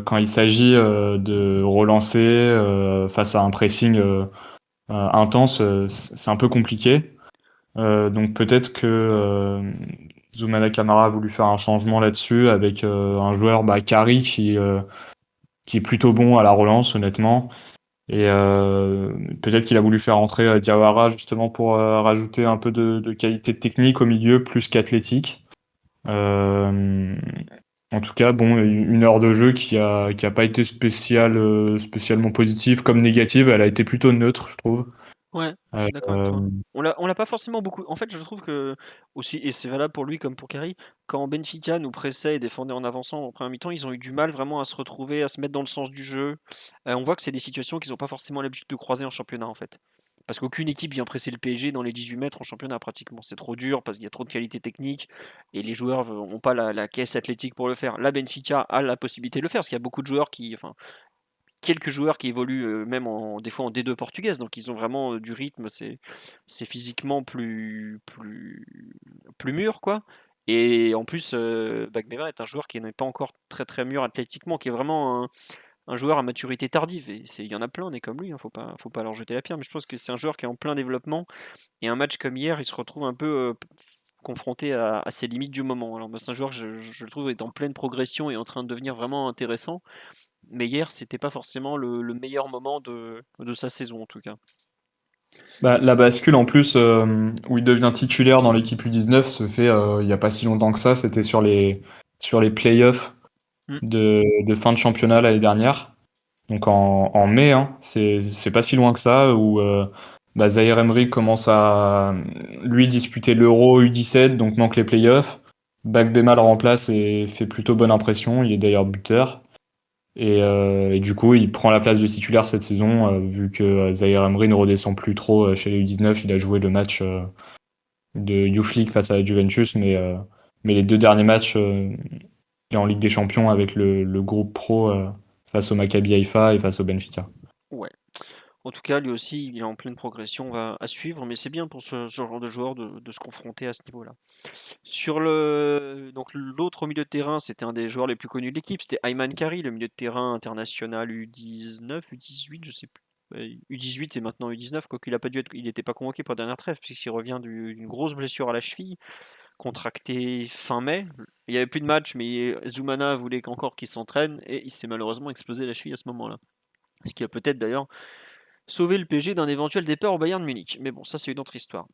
quand il s'agit de relancer face à un pressing intense, c'est un peu compliqué. Donc peut-être que Zoumana Camara a voulu faire un changement là-dessus avec un joueur Kari qui est plutôt bon à la relance, honnêtement. Et peut-être qu'il a voulu faire entrer Diawara justement pour rajouter un peu de qualité technique au milieu plus qu'athlétique. Euh, En tout cas, bon, une heure de jeu qui a pas été spécialement positive comme négative, elle a été plutôt neutre, je trouve. Ouais, je Euh, suis d'accord avec toi. On l'a pas forcément beaucoup. En fait, je trouve que aussi, et c'est valable pour lui comme pour Carey, quand Benfica nous pressait et défendait en avançant en première mi-temps, ils ont eu du mal vraiment à se retrouver, à se mettre dans le sens du jeu. On voit que c'est des situations qu'ils n'ont pas forcément l'habitude de croiser en championnat en fait. Parce qu'aucune équipe vient presser le PSG dans les 18 mètres en championnat pratiquement. C'est trop dur parce qu'il y a trop de qualité technique et les joueurs n'ont pas la caisse athlétique pour le faire. Là, Benfica a la possibilité de le faire parce qu'il y a beaucoup de joueurs enfin, quelques joueurs qui évoluent même des fois en D2 portugaise, donc ils ont vraiment du rythme, c'est physiquement plus mûr, quoi. Et en plus, Bagbema est un joueur qui n'est pas encore très très mûr athlétiquement, qui est vraiment un joueur à maturité tardive. Et il y en a plein, des comme lui, hein, faut pas leur jeter la pierre, mais je pense que c'est un joueur qui est en plein développement. Et un match comme hier, il se retrouve un peu confronté à ses limites du moment. Alors, moi, c'est un joueur que je le trouve est en pleine progression et en train de devenir vraiment intéressant. Mais hier, c'était pas forcément le meilleur moment de sa saison en tout cas. La bascule en plus où il devient titulaire dans l'équipe U19 se fait il y a pas si longtemps que ça, c'était sur les playoffs Mm. de fin de championnat l'année dernière. Donc en mai, hein, c'est pas si loin que ça, où bah, Zaïre Emery commence à, lui, disputer l'Euro U17, donc manque les playoffs. Bakbema le remplace et fait plutôt bonne impression. Il est d'ailleurs buteur. Et du coup, il prend la place de titulaire cette saison, vu que Zaïre Emery ne redescend plus trop chez les U19. Il a joué le match de Youth League face à la Juventus, mais les deux derniers matchs, il est en Ligue des Champions avec le groupe pro face au Maccabi Haïfa et face au Benfica. Ouais. En tout cas, lui aussi, il est en pleine progression à suivre, mais c'est bien pour ce genre de joueur de se confronter à ce niveau-là. Donc l'autre au milieu de terrain, c'était un des joueurs les plus connus de l'équipe, c'était Ayman Kari, le milieu de terrain international U19, U18, je sais plus. U18 et maintenant U19, quoiqu'il a pas dû être, il n'était pas convoqué pour la dernière trêve, puisqu'il revient d'une grosse blessure à la cheville, contractée fin mai. Il n'y avait plus de match, mais Zoumana voulait encore qu'il s'entraîne et il s'est malheureusement explosé la cheville à ce moment-là. Ce qui a peut-être d'ailleurs sauvé le PSG d'un éventuel départ au Bayern de Munich. Mais bon, ça c'est une autre histoire.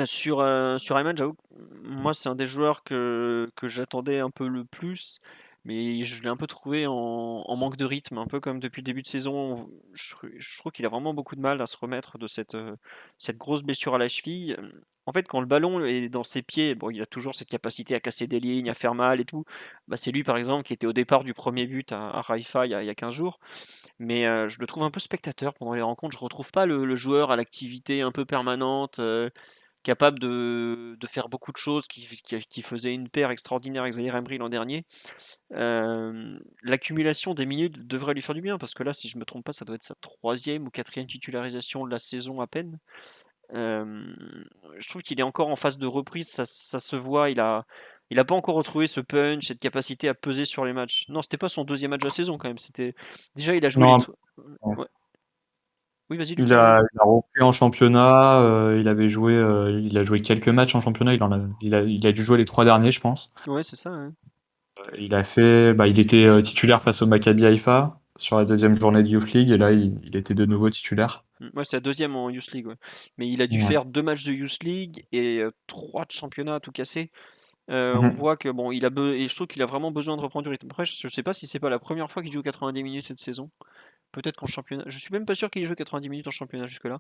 Sur Ayman, j'avoue que moi, c'est un des joueurs que j'attendais un peu le plus, mais je l'ai un peu trouvé en manque de rythme, un peu comme depuis le début de saison. Je trouve qu'il a vraiment beaucoup de mal à se remettre de cette grosse blessure à la cheville. En fait, quand le ballon est dans ses pieds, bon, il a toujours cette capacité à casser des lignes, à faire mal et tout. Bah, c'est lui, par exemple, qui était au départ du premier but à Haïfa il y a 15 jours. Mais je le trouve un peu spectateur pendant les rencontres. Je retrouve pas le joueur à l'activité un peu permanente. Capable de faire beaucoup de choses, qui faisait une paire extraordinaire avec Zaïre Emery l'an dernier. L'accumulation des minutes devrait lui faire du bien, parce que là, si je me trompe pas, ça doit être sa troisième ou quatrième titularisation de la saison à peine. Euh, je trouve qu'il est encore en phase de reprise, ça se voit, il a pas encore retrouvé ce punch, cette capacité à peser sur les matchs. Non, c'était pas son deuxième match de la saison quand même. Déjà, il a joué les. Non, Ouais. Oui, vas-y, il Lucas. a, il a repris en championnat, il a joué quelques matchs en championnat, il a dû jouer les 3 derniers, je pense. Ouais, c'est ça, ouais. Il était titulaire face au Maccabi Haïfa sur la deuxième journée de Youth League, et là, il était de nouveau titulaire. Ouais, c'est la deuxième en Youth League, ouais. Mais il a dû Ouais. faire deux matchs de Youth League et trois de championnat à tout casser. On Mhm. voit que bon, et je trouve qu'il a vraiment besoin de reprendre du rythme. Après, je sais pas si c'est pas la première fois qu'il joue 90 minutes cette saison. Peut-être qu'en championnat, je suis même pas sûr qu'il ait joué 90 minutes en championnat jusque-là.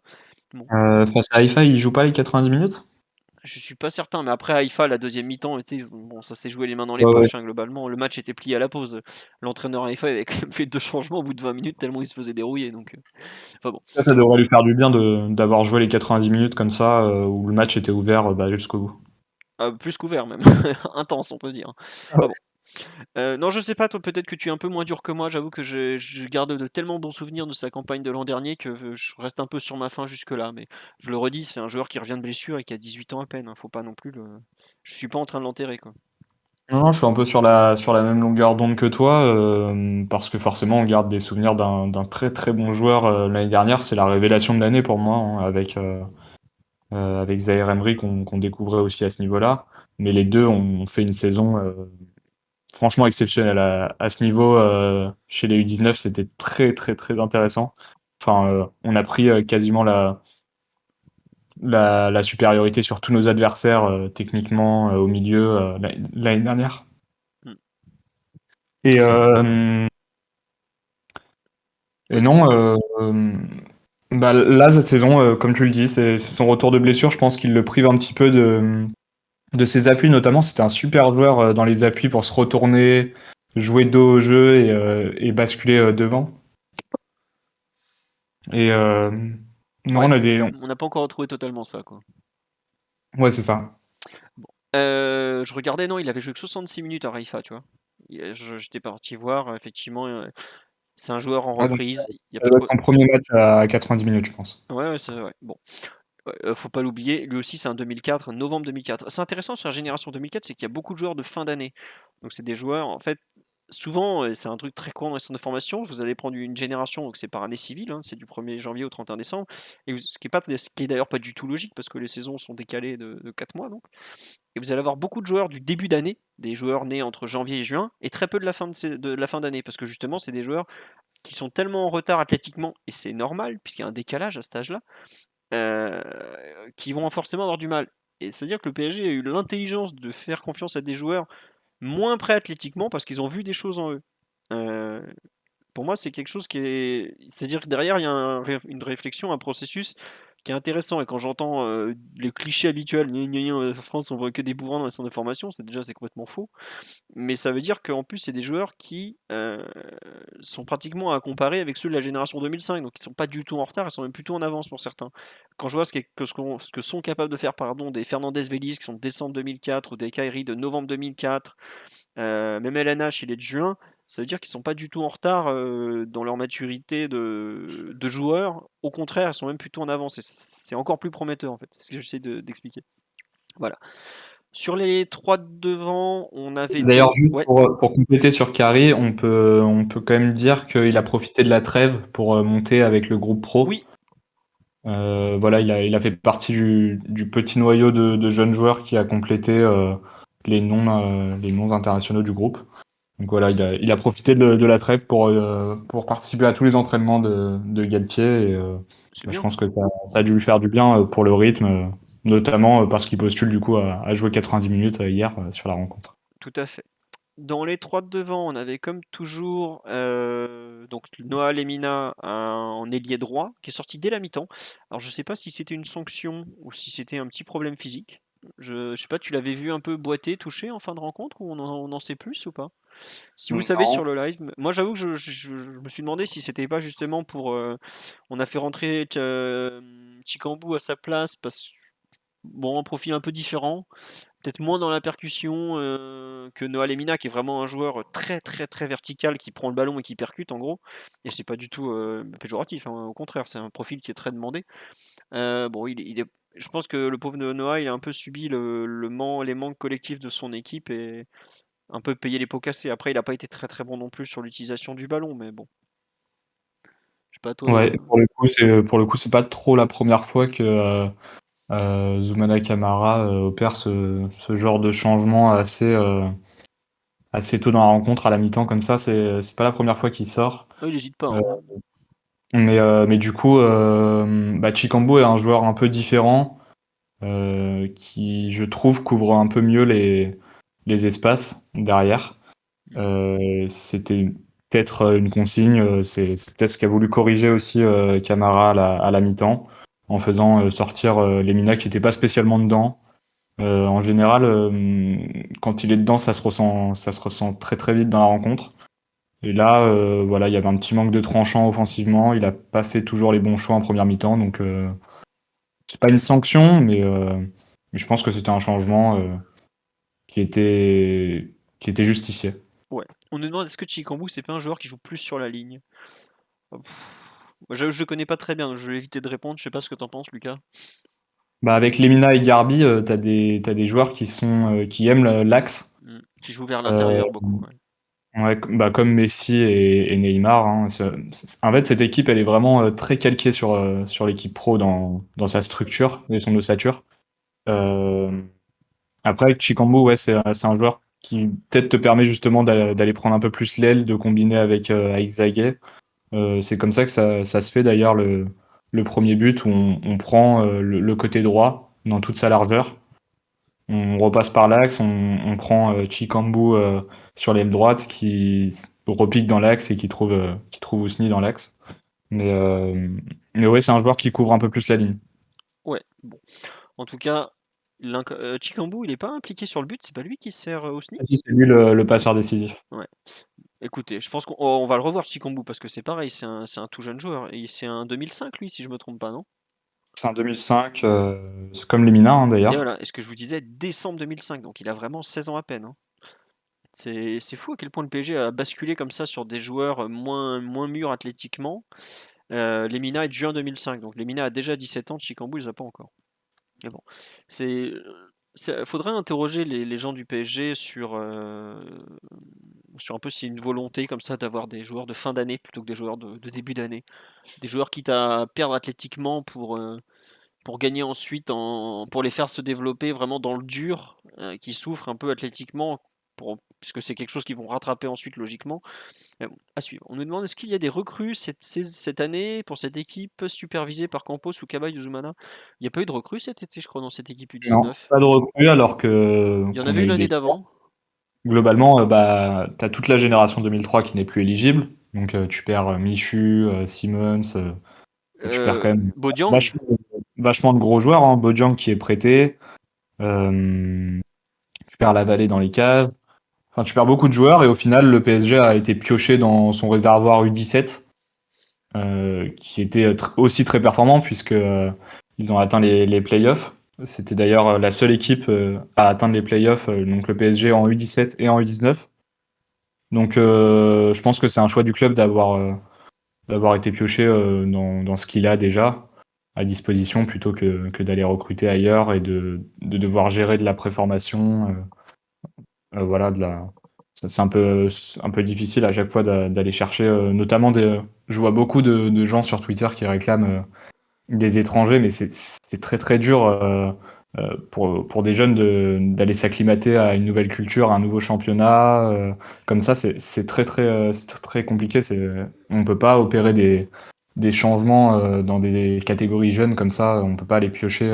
Bon, Face à Haïfa, il joue pas les 90 minutes? je suis pas certain, mais après Haïfa, la deuxième mi-temps, tu sais, bon, ça s'est joué les mains dans les Ouais, ouais. poches, hein, globalement. Le match était plié à la pause. L'entraîneur Haïfa avait quand même fait deux changements au bout de 20 minutes tellement il se faisait dérouiller. Donc, enfin bon. Ça devrait lui faire du bien d'avoir joué les 90 minutes comme ça, où le match était ouvert bah, jusqu'au bout. Plus qu'ouvert même, intense on peut dire. Enfin bon. Non, je sais pas, toi, peut-être que tu es un peu moins dur que moi. J'avoue que je garde de tellement bons souvenirs de sa campagne de l'an dernier que je reste un peu sur ma faim jusque-là. Mais je le redis, c'est un joueur qui revient de blessure et qui a 18 ans à peine, hein. Faut pas non plus le. Je suis pas en train de l'enterrer, quoi. Non, non, je suis un peu sur la même longueur d'onde que toi, parce que forcément on garde des souvenirs d'un très très bon joueur l'année dernière. C'est la révélation de l'année pour moi, hein, avec Zaïre Emery qu'on découvrait aussi à ce niveau-là. Mais les deux ont fait une saison franchement exceptionnelle à ce niveau. Chez les U19, c'était très très très intéressant. Enfin, on a pris quasiment la supériorité sur tous nos adversaires techniquement au milieu l'année dernière. Hmm. Et, euh, et Oui. non, bah, là, cette saison, comme tu le dis, c'est son retour de blessure. Je pense qu'il le prive un petit peu de ses appuis, notamment. C'était un super joueur dans les appuis pour se retourner, jouer dos au jeu et basculer devant. Et non, Ouais. on a des. On n'a pas encore retrouvé totalement ça, quoi. Ouais, c'est ça. Bon. Je regardais, non, il avait joué que 66 minutes à Raifa, tu vois. J'étais parti voir, effectivement, c'est un joueur en Ouais, donc, reprise. Il y a ça pas de doit être quoi. son premier match à 90 minutes, je pense. Ouais, ouais, c'est vrai. Bon. Ouais, faut pas l'oublier, lui aussi c'est un 2004, novembre 2004. C'est intéressant sur la génération 2004, c'est qu'il y a beaucoup de joueurs de fin d'année. Donc c'est des joueurs, en fait, souvent, c'est un truc très courant dans les centres de formation, vous allez prendre une génération, donc c'est par année civile, hein, c'est du 1er janvier au 31 décembre, ce qui est d'ailleurs pas du tout logique, parce que les saisons sont décalées de 4 mois, donc. Et vous allez avoir beaucoup de joueurs du début d'année, des joueurs nés entre janvier et juin, et très peu de la fin d'année, parce que justement, c'est des joueurs qui sont tellement en retard athlétiquement, et c'est normal, puisqu'il y a un décalage à cet âge-là, euh, qui vont forcément avoir du mal. Et c'est-à-dire que le PSG a eu l'intelligence de faire confiance à des joueurs moins prêts athlétiquement parce qu'ils ont vu des choses en eux. Euh, pour moi, c'est quelque chose qui est. C'est-à-dire que derrière, il y a une réflexion, un processus qui est intéressant. Et quand j'entends les clichés habituels, gna gna gna, en France, on voit que des bourrins dans les centres de formation, c'est complètement faux. Mais ça veut dire qu'en plus, c'est des joueurs qui sont pratiquement à comparer avec ceux de la génération 2005. Donc, ils sont pas du tout en retard, ils sont même plutôt en avance pour certains. Quand je vois ce que sont capables de faire pardon, des Fernandez Vélez qui sont de décembre 2004 ou des Kairi de novembre 2004, même LNH, il est de juin, ça veut dire qu'ils sont pas du tout en retard dans leur maturité de joueurs. Au contraire, ils sont même plutôt en avance. Et c'est encore plus prometteur en fait. C'est ce que j'essaie d'expliquer. Voilà. Sur les trois de devant, on avait D'ailleurs, deux. juste Ouais, pour compléter sur Carey, on peut quand même dire qu'il a profité de la trêve pour monter avec le groupe pro. oui, Voilà, il a fait partie du petit noyau de jeunes joueurs qui a complété les noms internationaux du groupe. Donc voilà, il a profité de la trêve pour participer à tous les entraînements de Galtier. Et c'est bah, je bien, pense que ça a dû lui faire du bien pour le rythme, notamment parce qu'il postule du coup à jouer 90 minutes hier sur la rencontre. tout à fait. Dans les trois de devant, on avait comme toujours donc Noah Lemina en ailier droit qui est sorti dès la mi-temps. Alors je sais pas si c'était une sanction ou si c'était un petit problème physique. Je sais pas, tu l'avais vu un peu boiter, toucher en fin de rencontre ou on en sait plus ou pas? Si vous savez Non. sur le live, moi j'avoue que je me suis demandé si c'était pas justement pour on a fait rentrer Chikambu à sa place parce bon un profil un peu différent. Peut-être moins dans la percussion que Noah Lemina, qui est vraiment un joueur très très très vertical, qui prend le ballon et qui percute en gros. Et c'est pas du tout péjoratif, hein, au contraire, c'est un profil qui est très demandé. Bon, je pense que le pauvre Noah, il a un peu subi les manques collectifs de son équipe et un peu payé les pots cassés. Après, il n'a pas été très très bon non plus sur l'utilisation du ballon, mais bon, je sais pas toi. Ouais, pour le coup, c'est pas trop la première fois que Zoumana Camara opère ce genre de changement assez tôt dans la rencontre à la mi-temps comme ça. C'est pas la première fois qu'il sort. Oh, il n'hésite pas, Euh, hein. mais du coup, bah, Chikambu est un joueur un peu différent qui, je trouve, couvre un peu mieux les espaces derrière. C'était peut-être une consigne, c'est peut-être ce qu'a voulu corriger aussi Camara à la mi-temps, en faisant sortir Lemina qui n'était pas spécialement dedans. En général, quand il est dedans, ça se ressent très très vite dans la rencontre. Et là, voilà, il y avait un petit manque de tranchant offensivement. Il n'a pas fait toujours les bons choix en première mi-temps, donc c'est pas une sanction, mais je pense que c'était un changement qui était qui était justifié. Ouais. On nous demande est-ce que Chikambu c'est pas un joueur qui joue plus sur la ligne? Je le connais pas très bien, donc je vais éviter de répondre. Je sais pas ce que t'en penses, Lucas. Bah, avec Lemina et Garbi, t'as des joueurs qui aiment l'axe. Qui joue vers Euh, l'intérieur beaucoup. Ouais. ouais, bah, comme Messi et Neymar, hein. En fait, cette équipe, elle est vraiment très calquée sur l'équipe pro dans sa structure et son ossature. Euh, Après, avec Chikambu, ouais, c'est un joueur qui peut-être te permet justement d'aller prendre un peu plus l'aile, de combiner avec Zaguet. C'est comme ça que ça se fait d'ailleurs le premier but où on prend le côté droit dans toute sa largeur. On repasse par l'axe, on prend Chikambu sur l'aile droite qui repique dans l'axe et qui trouve Ousni dans l'axe. Mais, euh, mais ouais, c'est un joueur qui couvre un peu plus la ligne. Ouais. Bon. En tout cas, Chikambu, il est pas impliqué sur le but. C'est pas lui qui sert Osni? Ah si, c'est lui le passeur décisif. Ouais. Écoutez, je pense qu'on va le revoir Chikambu parce que c'est pareil, c'est un tout jeune joueur et c'est un 2005 lui, si je me trompe pas, non? C'est un 2005, c'est comme Lemina hein, Et d'ailleurs. voilà. Et ce que je vous disais, décembre 2005, donc il a vraiment 16 ans à peine, hein. C'est fou à quel point le PSG a basculé comme ça sur des joueurs moins mûrs athlétiquement. Lemina est de juin 2005, donc Lemina a déjà 17 ans, Chikambu, il les a pas encore. Mais bon, c'est, faudrait interroger les gens du PSG sur un peu si une volonté comme ça d'avoir des joueurs de fin d'année plutôt que des joueurs de début d'année. Des joueurs quitte à perdre athlétiquement pour gagner ensuite, pour les faire se développer vraiment dans le dur, qui souffrent un peu athlétiquement, puisque c'est quelque chose qu'ils vont rattraper ensuite logiquement. Mais bon, à suivre. On nous demande est-ce qu'il y a des recrues cette année pour cette équipe supervisée par Campos ou Cabaye Uzumana? Il n'y a pas eu de recrues cet été, je crois, dans cette équipe Non, U19. pas de recrue alors que Il y en qu'on avait a eu eu l'année des d'avant. globalement, bah, tu as toute la génération 2003 qui n'est plus éligible. Donc tu perds Michu, Simmons, tu perds quand même Bodiang, vachement. vachement de gros joueurs, hein. Bojang qui est prêté, tu perds la Vallée dans les caves. Enfin, tu perds beaucoup de joueurs et au final, le PSG a été pioché dans son réservoir U17, qui était aussi très performant puisque ils ont atteint les playoffs. C'était d'ailleurs la seule équipe à atteindre les playoffs, donc le PSG en U17 et en U19. Donc, je pense que c'est un choix du club d'avoir été pioché dans ce qu'il a déjà à disposition plutôt que d'aller recruter ailleurs et de devoir gérer de la préformation. Voilà, c'est un peu difficile à chaque fois d'aller chercher, notamment je vois beaucoup de gens sur Twitter qui réclament des étrangers, mais c'est très très dur pour des jeunes d'aller s'acclimater à une nouvelle culture, à un nouveau championnat. Comme ça, c'est très, très compliqué. On peut pas opérer des changements dans des catégories jeunes comme ça. On peut pas les piocher.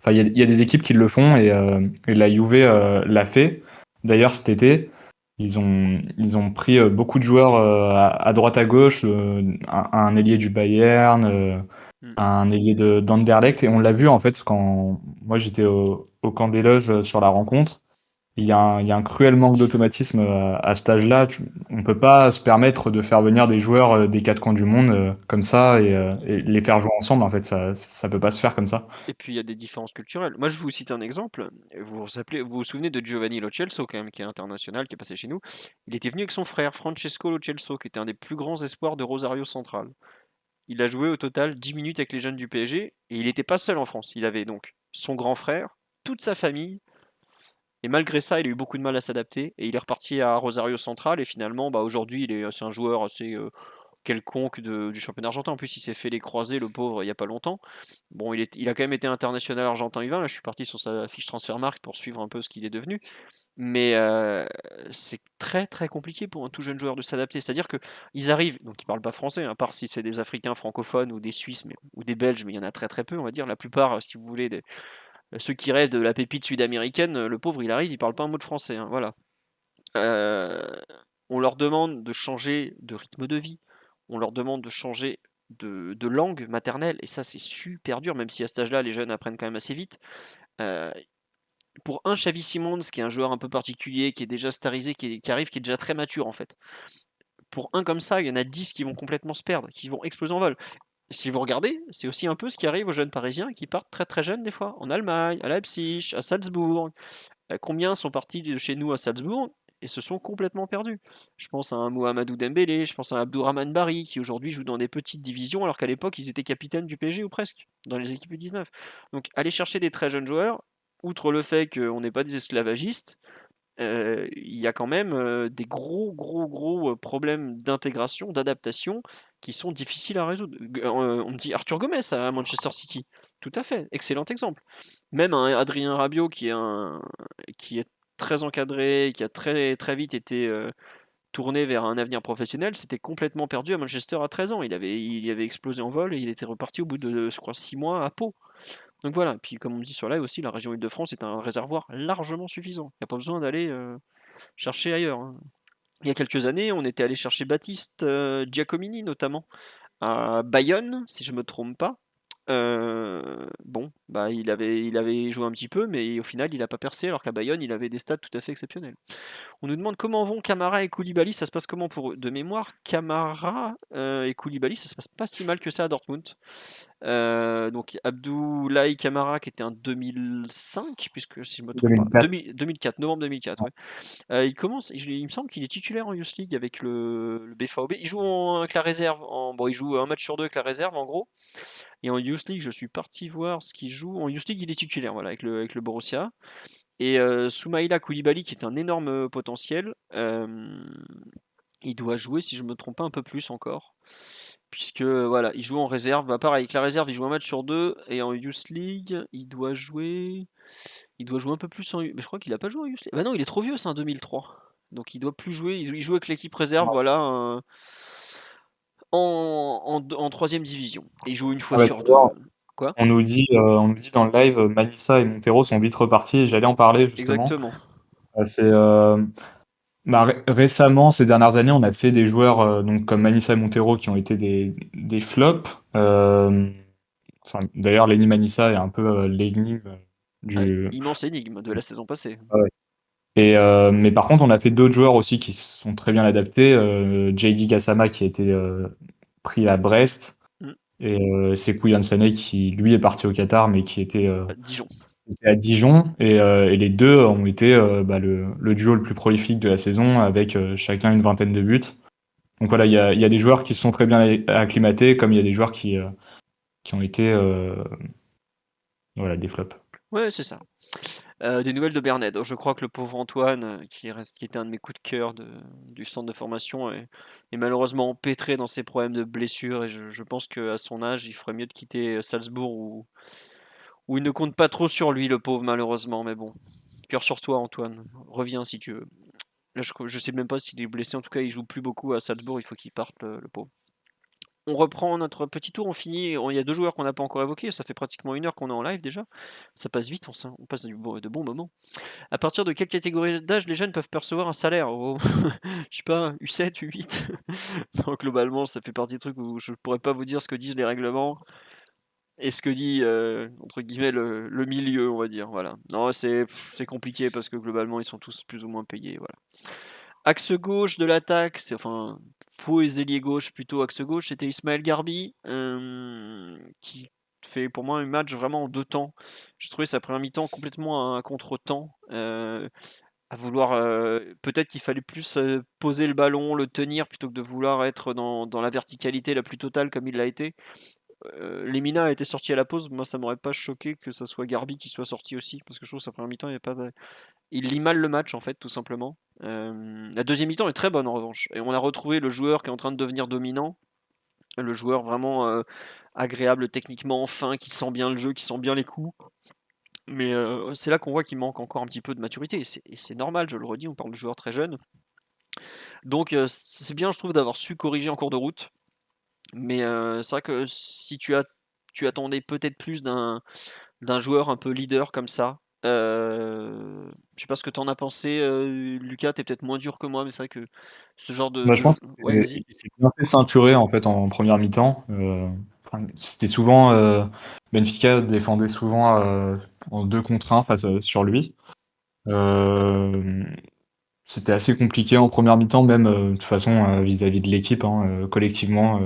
Enfin, il y a des équipes qui le font et la Juve l'a fait. D'ailleurs, cet été, ils ont pris beaucoup de joueurs à droite à gauche, un ailier du Bayern. Mmh. Un ailier d'Anderlecht et on l'a vu en fait quand moi j'étais au camp des loges sur la rencontre. Il y a un cruel manque d'automatisme à cet âge-là. On peut pas se permettre de faire venir des joueurs des quatre coins du monde comme ça et les faire jouer ensemble. En fait, ça peut pas se faire comme ça. Et puis il y a des différences culturelles. Moi, je vous cite un exemple. Vous vous souvenez de Giovanni Lo Celso, quand même, qui est international, qui est passé chez nous. Il était venu avec son frère, Francesco Lo Celso, qui était un des plus grands espoirs de Rosario Central. Il a joué au total 10 minutes avec les jeunes du PSG et il n'était pas seul en France. Il avait donc son grand frère, toute sa famille, et malgré ça, il a eu beaucoup de mal à s'adapter et il est reparti à Rosario Central et finalement, bah, aujourd'hui, c'est un joueur assez quelconque du championnat argentin. En plus, il s'est fait les croisés, le pauvre, il n'y a pas longtemps. Bon, il a quand même été international argentin U20. Là, je suis parti sur sa fiche Transfermarkt pour suivre un peu ce qu'il est devenu. Mais c'est très très compliqué pour un tout jeune joueur de s'adapter. C'est-à-dire qu'ils arrivent, donc ils parlent pas français, à part si c'est des Africains francophones ou des Suisses ou des Belges, mais il y en a très très peu, on va dire. La plupart, si vous voulez, ceux qui rêvent de la pépite sud-américaine, le pauvre il arrive, il parle pas un mot de français, hein, voilà. Euh, on leur demande de changer de rythme de vie, on leur demande de changer de langue maternelle, et ça c'est super dur, même si à cet âge-là les jeunes apprennent quand même assez vite. Euh, pour un Xavi Simons, qui est un joueur un peu particulier, qui est déjà starisé, qui arrive, qui est déjà très mature en fait. Pour un comme ça, il y en a 10 qui vont complètement se perdre, qui vont exploser en vol. Si vous regardez, c'est aussi un peu ce qui arrive aux jeunes parisiens qui partent très très jeunes des fois, en Allemagne, à Leipzig, à Salzbourg. Combien sont partis de chez nous à Salzbourg et se sont complètement perdus? Je pense à un Mohamedou Dembélé, je pense à un Abdourahmane Bari qui aujourd'hui joue dans des petites divisions alors qu'à l'époque ils étaient capitaines du PSG ou presque, dans les équipes U19. Donc aller chercher des très jeunes joueurs, outre le fait qu'on n'est pas des esclavagistes, il y a quand même des gros, gros, gros problèmes d'intégration, d'adaptation qui sont difficiles à résoudre. On me dit Arthur Gomez à Manchester City. Tout à fait, excellent exemple. Même un Adrien Rabiot qui est très encadré, qui a très, très vite été tourné vers un avenir professionnel, s'était complètement perdu à Manchester à 13 ans. Il avait explosé en vol et il était reparti au bout de, je crois, 6 mois à Pau. Donc voilà, puis comme on me dit sur live aussi, la région Île-de-France est un réservoir largement suffisant. Il n'y a pas besoin d'aller chercher ailleurs, hein. Il y a quelques années, on était allé chercher Baptiste Giacomini notamment à Bayonne, si je me trompe pas. Bon, bah il avait joué un petit peu, mais au final il n'a pas percé, alors qu'à Bayonne il avait des stats tout à fait exceptionnels. On nous demande comment vont Camara et Koulibaly, ça se passe comment pour eux? De mémoire, Camara et Koulibaly, ça se passe pas si mal que ça à Dortmund. Donc Abdoulaye Camara qui était un 2005, puisque si je me trompe pas, 2004. 2004, novembre 2004, ouais. Il commence, il me semble qu'il est titulaire en Youth League avec le BVB. Il joue avec la réserve, bon, il joue un match sur deux avec la réserve en gros. Et en Youth League, je suis parti voir ce qu'il joue. En Youth League, il est titulaire, voilà, avec le Borussia. Et Soumaïla Koulibaly, qui est un énorme potentiel, il doit jouer, si je me trompe pas, un peu plus encore. Puisque voilà, il joue en réserve. Bah, pareil, avec la réserve, il joue un match sur deux. Et en Youth League, il doit jouer. Il doit jouer un peu plus en. Mais je crois qu'il a pas joué en Youth League. Bah non, il est trop vieux, c'est un 2003. Donc il doit plus jouer. Il joue avec l'équipe réserve, voilà, en troisième division. Et il joue une fois Ah bah, sur deux. d'ailleurs, Quoi? on nous dit dans le live, Manissa et Montero sont vite repartis et j'allais en parler justement. Exactement. C'est bah, récemment, ces dernières années, on a fait des joueurs donc comme Manissa et Montero qui ont été des flops. enfin, d'ailleurs, Lenny Manissa est un peu, l'énigme Ah, du immense énigme de la saison passée. ouais, ouais. Et mais par contre, on a fait d'autres joueurs aussi qui se sont très bien adaptés, JD Gassama qui a été, pris à Brest Mmh. et Sékou Sané qui lui est parti au Qatar, mais Dijon. qui était à Dijon et les 2 ont été, bah, le duo le plus prolifique de la saison avec, chacun une vingtaine de buts. Donc voilà, il y a des joueurs qui se sont très bien acclimatés, comme il y a des joueurs qui ont été, voilà, des flops. Ouais, c'est ça. Des nouvelles de Berned. Oh, je crois que le pauvre Antoine, qui était un de mes coups de cœur du centre de formation, est malheureusement empêtré dans ses problèmes de blessure. Et je pense qu'à son âge, il ferait mieux de quitter Salzbourg où il ne compte pas trop sur lui, le pauvre, malheureusement. Mais bon, cœur sur toi, Antoine. Reviens si tu veux. Là, je sais même pas s'il est blessé. En tout cas, il joue plus beaucoup à Salzbourg. Il faut qu'il parte, le pauvre. On reprend notre petit tour, on finit. Il y a deux joueurs qu'on n'a pas encore évoqués. Ça fait pratiquement 1 heure qu'on est en live déjà. Ça passe vite, on passe de bons moments. À partir de quelle catégorie d'âge les jeunes peuvent percevoir un salaire? Oh, je sais pas, U7, U8? Donc globalement, ça fait partie des trucs où je pourrais pas vous dire ce que disent les règlements et ce que dit, entre guillemets, le milieu, on va dire. Voilà. Non, c'est compliqué parce que globalement, ils sont tous plus ou moins payés. Voilà. Axe gauche de l'attaque, enfin faux et ailier gauche plutôt axe gauche, c'était Ismaël Garbi qui fait pour moi un match vraiment en 2 temps. Je trouvais sa première mi-temps complètement un contre-temps. À vouloir peut-être qu'il fallait plus poser le ballon, le tenir plutôt que de vouloir être dans la verticalité la plus totale comme il l'a été. Lemina a été sorti à la pause, moi ça m'aurait pas choqué que ça soit Garbi qui soit sorti aussi parce que je trouve que sa première mi-temps il y a pas il lit mal le match en fait, tout simplement. La deuxième mi-temps est très bonne en revanche. Et on a retrouvé le joueur qui est en train de devenir dominant, le joueur vraiment agréable techniquement, fin, qui sent bien le jeu, qui sent bien les coups. Mais c'est là qu'on voit qu'il manque encore un petit peu de maturité. Et c'est normal, je le redis, on parle de joueurs très jeunes. Donc c'est bien, je trouve, d'avoir su corriger en cours de route. Mais c'est vrai que si tu attendais peut-être plus d'un joueur un peu leader comme ça. Je sais pas ce que tu en as pensé, Lucas, tu es peut-être moins dur que moi, mais c'est vrai que ce genre Bah, je pense ouais, qu'il vas-y. s'est bien fait ceinturer, en fait, en première mi-temps. Enfin, c'était souvent, Benfica défendait souvent, en 2 contre 1 face, sur lui. Hem, C'était assez compliqué en première mi-temps, même, de toute façon, vis-à-vis de l'équipe, hein, collectivement,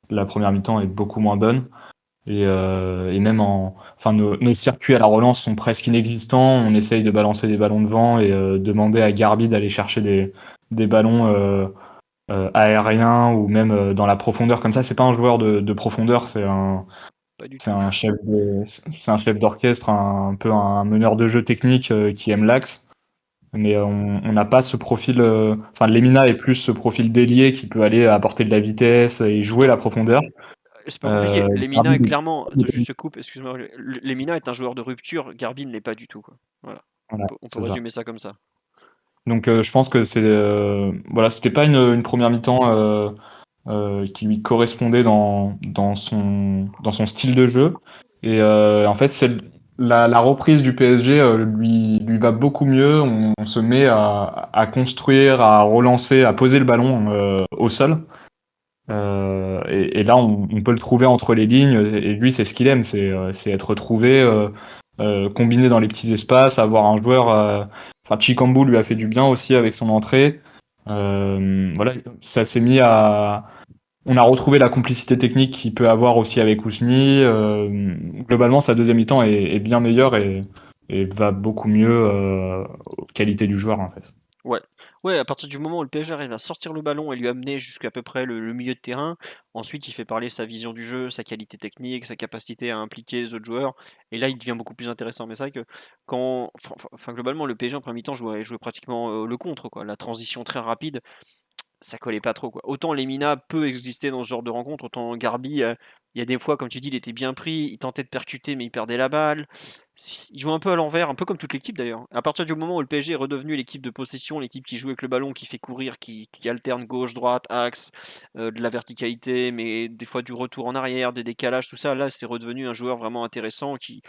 la première mi-temps est beaucoup moins bonne et même enfin, nos circuits à la relance sont presque inexistants. On essaye de balancer des ballons devant et demander à Garbi d'aller chercher des ballons, aérien ou même dans la profondeur comme ça. C'est pas un joueur de profondeur, Pas du c'est tout. un chef c'est un chef d'orchestre, un peu un meneur de jeu technique qui aime l'axe. Mais on n'a pas ce profil. Enfin, Lemina est plus ce profil d'ailier qui peut aller apporter de la vitesse et jouer la profondeur. C'est pas compliqué. Lemina est Garbi, clairement, je te coupe, excuse-moi. Lemina est un joueur de rupture, Garbi ne l'est pas du tout, quoi. Voilà. voilà, On peut c'est ça. résumer ça comme ça. Donc je pense que voilà, c'était pas une première mi-temps qui lui correspondait dans son style de jeu. Et en fait, la reprise du PSG lui va beaucoup mieux. On se met à construire, à relancer, à poser le ballon au sol. Et là, on peut le trouver entre les lignes. Et lui, c'est ce qu'il aime, c'est être retrouvé, combiné dans les petits espaces, avoir un joueur. Enfin, Chikambu lui a fait du bien aussi avec son entrée. Voilà, ça s'est mis à. On a retrouvé la complicité technique qu'il peut avoir aussi avec Ousni. Globalement, sa deuxième mi-temps est bien meilleure et va beaucoup mieux aux qualités du joueur en fait. Ouais. Ouais, à partir du moment où le PSG arrive à sortir le ballon et lui amener jusqu'à peu près le milieu de terrain, ensuite il fait parler sa vision du jeu, sa qualité technique, sa capacité à impliquer les autres joueurs, et là il devient beaucoup plus intéressant. Mais c'est vrai que globalement, le PSG en première mi-temps jouait pratiquement le contre, quoi. La transition très rapide, ça collait pas trop, quoi. Autant Lemina peut exister dans ce genre de rencontre, autant Garbi, il y a des fois, comme tu dis, il était bien pris, il tentait de percuter, mais il perdait la balle. Il joue un peu à l'envers, un peu comme toute l'équipe d'ailleurs. À partir du moment où le PSG est redevenu l'équipe de possession, l'équipe qui joue avec le ballon, qui fait courir, qui alterne gauche, droite, axe, de la verticalité, mais des fois du retour en arrière, des décalages, tout ça, là c'est redevenu un joueur vraiment intéressant qui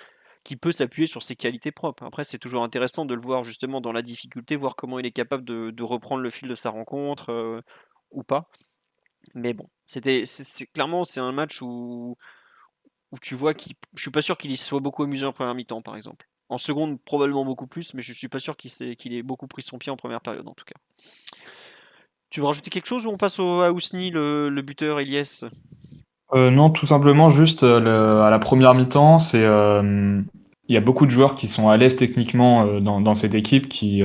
peut s'appuyer sur ses qualités propres. Après, c'est toujours intéressant de le voir justement dans la difficulté, voir comment il est capable de reprendre le fil de sa rencontre ou pas. Mais bon, clairement c'est un match où tu vois je suis pas sûr qu'il y soit beaucoup amusé en première mi-temps, par exemple. En seconde, probablement beaucoup plus, mais je suis pas sûr qu'il ait beaucoup pris son pied en première période, en tout cas. Tu veux rajouter quelque chose ou on passe à Ousni, le buteur Eliès? Non, tout simplement juste, à la première mi-temps, il y a beaucoup de joueurs qui sont à l'aise techniquement, dans cette équipe qui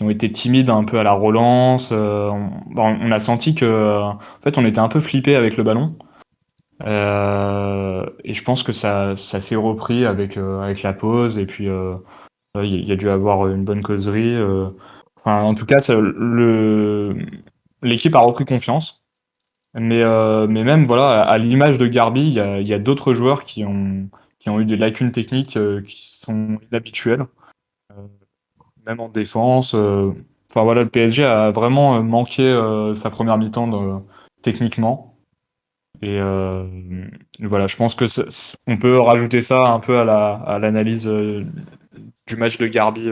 ont été timides un peu à la relance, on a senti que, en fait, on était un peu flippé avec le ballon, et je pense que ça s'est repris avec la pause et puis, il y a dû avoir une bonne causerie, enfin, en tout cas, l'équipe a repris confiance. Mais même voilà, à l'image de Garbi, il y a d'autres joueurs qui ont eu des lacunes techniques, qui sont inhabituelles, heu, même en défense, enfin voilà, le PSG a vraiment, manqué, sa première mi-temps techniquement et voilà, je pense que on peut rajouter ça un peu à l'analyse, du match de Garbi,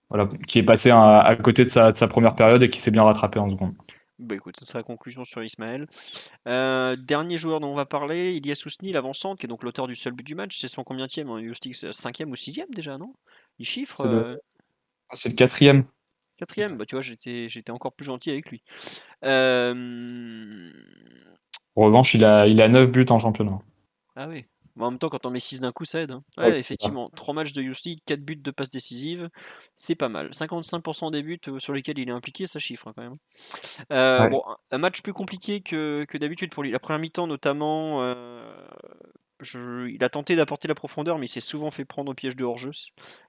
voilà, qui est passé à côté de sa première période et qui s'est bien rattrapé en seconde. Bah écoute, ça sera la conclusion sur Ismaël. Dernier joueur dont on va parler, Ilyes Ousni, l'avancante, qui est donc l'auteur du seul but du match. C'est son combienième en Eustic? C'est 5e ou 6e déjà, non? Il chiffre C'est le c'est le 4e. 4e, bah tu vois, j'étais encore plus gentil avec lui. Euh, En revanche, il a 9 buts en championnat. Ah oui. Mais en même temps, quand on met 6 d'un coup, ça aide, hein. Ouais, Ouais, c'est ça. effectivement. 3 matchs de Youth 4 buts de passes décisives, c'est pas mal. 55% des buts sur lesquels il est impliqué, ça chiffre hein, quand même. Ouais. Bon, un match plus compliqué que d'habitude pour lui. La première mi-temps notamment, il a tenté d'apporter la profondeur, mais il s'est souvent fait prendre au piège de hors-jeu.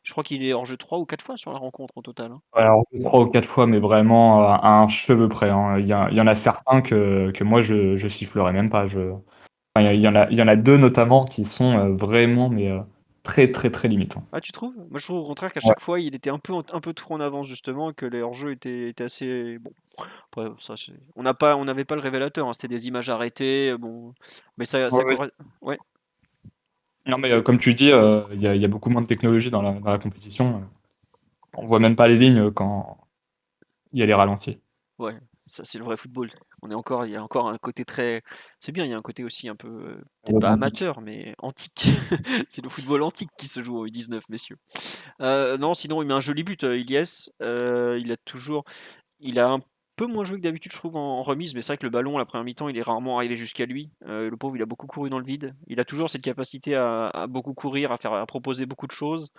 Je crois qu'il est hors-jeu 3 ou 4 fois sur la rencontre au total, hein. Alors 3 ou 4 fois, mais vraiment, à un cheveu près, hein. Il y en a certains que moi je sifflerais même pas. Enfin, il y en a 2 notamment qui sont, vraiment mais, très, très, très limitants. Ah, tu trouves? Moi, je trouve au contraire qu'à Ouais. chaque fois, il était un peu trop en avance justement, que les hors-jeux étaient assez bon. Après, ça, on n'avait pas le révélateur, hein, c'était des images arrêtées, bon, mais Ouais, ouais. ouais, Non, mais, comme tu dis, il y a beaucoup moins de technologie dans la compétition, on voit même pas les lignes, quand il y a les ralentis. ouais, ça c'est le vrai football. Il y a encore un côté très, c'est bien, il y a un côté aussi un peu, peut-être pas Romantique. amateur, mais antique. C'est le football antique qui se joue au U19, messieurs. Non, sinon il met un joli but, Ilyes. Il a un peu moins joué que d'habitude, je trouve, en remise, mais c'est vrai que le ballon, la première mi-temps, il est rarement arrivé jusqu'à lui. Le pauvre, il a beaucoup couru dans le vide. Il a toujours cette capacité à beaucoup courir, à proposer beaucoup de choses,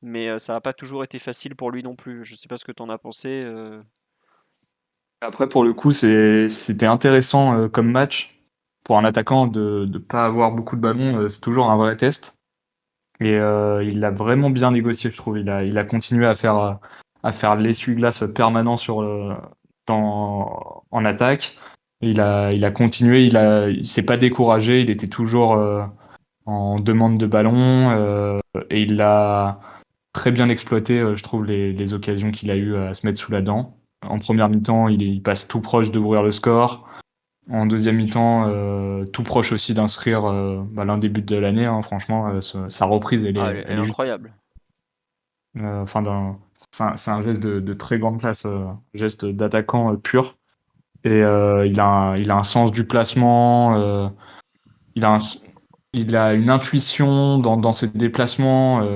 mais ça n'a pas toujours été facile pour lui non plus. Je sais pas ce que tu en as pensé. Après pour le coup, c'était intéressant, comme match. Pour un attaquant de pas avoir beaucoup de ballons, c'est toujours un vrai test. Et il l'a vraiment bien négocié, je trouve. Il a continué à faire l'essuie-glace permanent en attaque. Il a continué, il s'est pas découragé, il était toujours, en demande de ballon, et il a très bien exploité, je trouve, les occasions qu'il a eu à se mettre sous la dent. En première mi-temps, il passe tout proche d'ouvrir le score. En deuxième mi-temps, tout proche aussi d'inscrire, l'un des buts de l'année, hein. Franchement, sa reprise, elle Ah, est elle est elle est juste, incroyable. enfin, c'est un geste de très grande classe, geste d'attaquant, pur. Et il a un sens du placement, il a un s il a une intuition dans ses déplacements,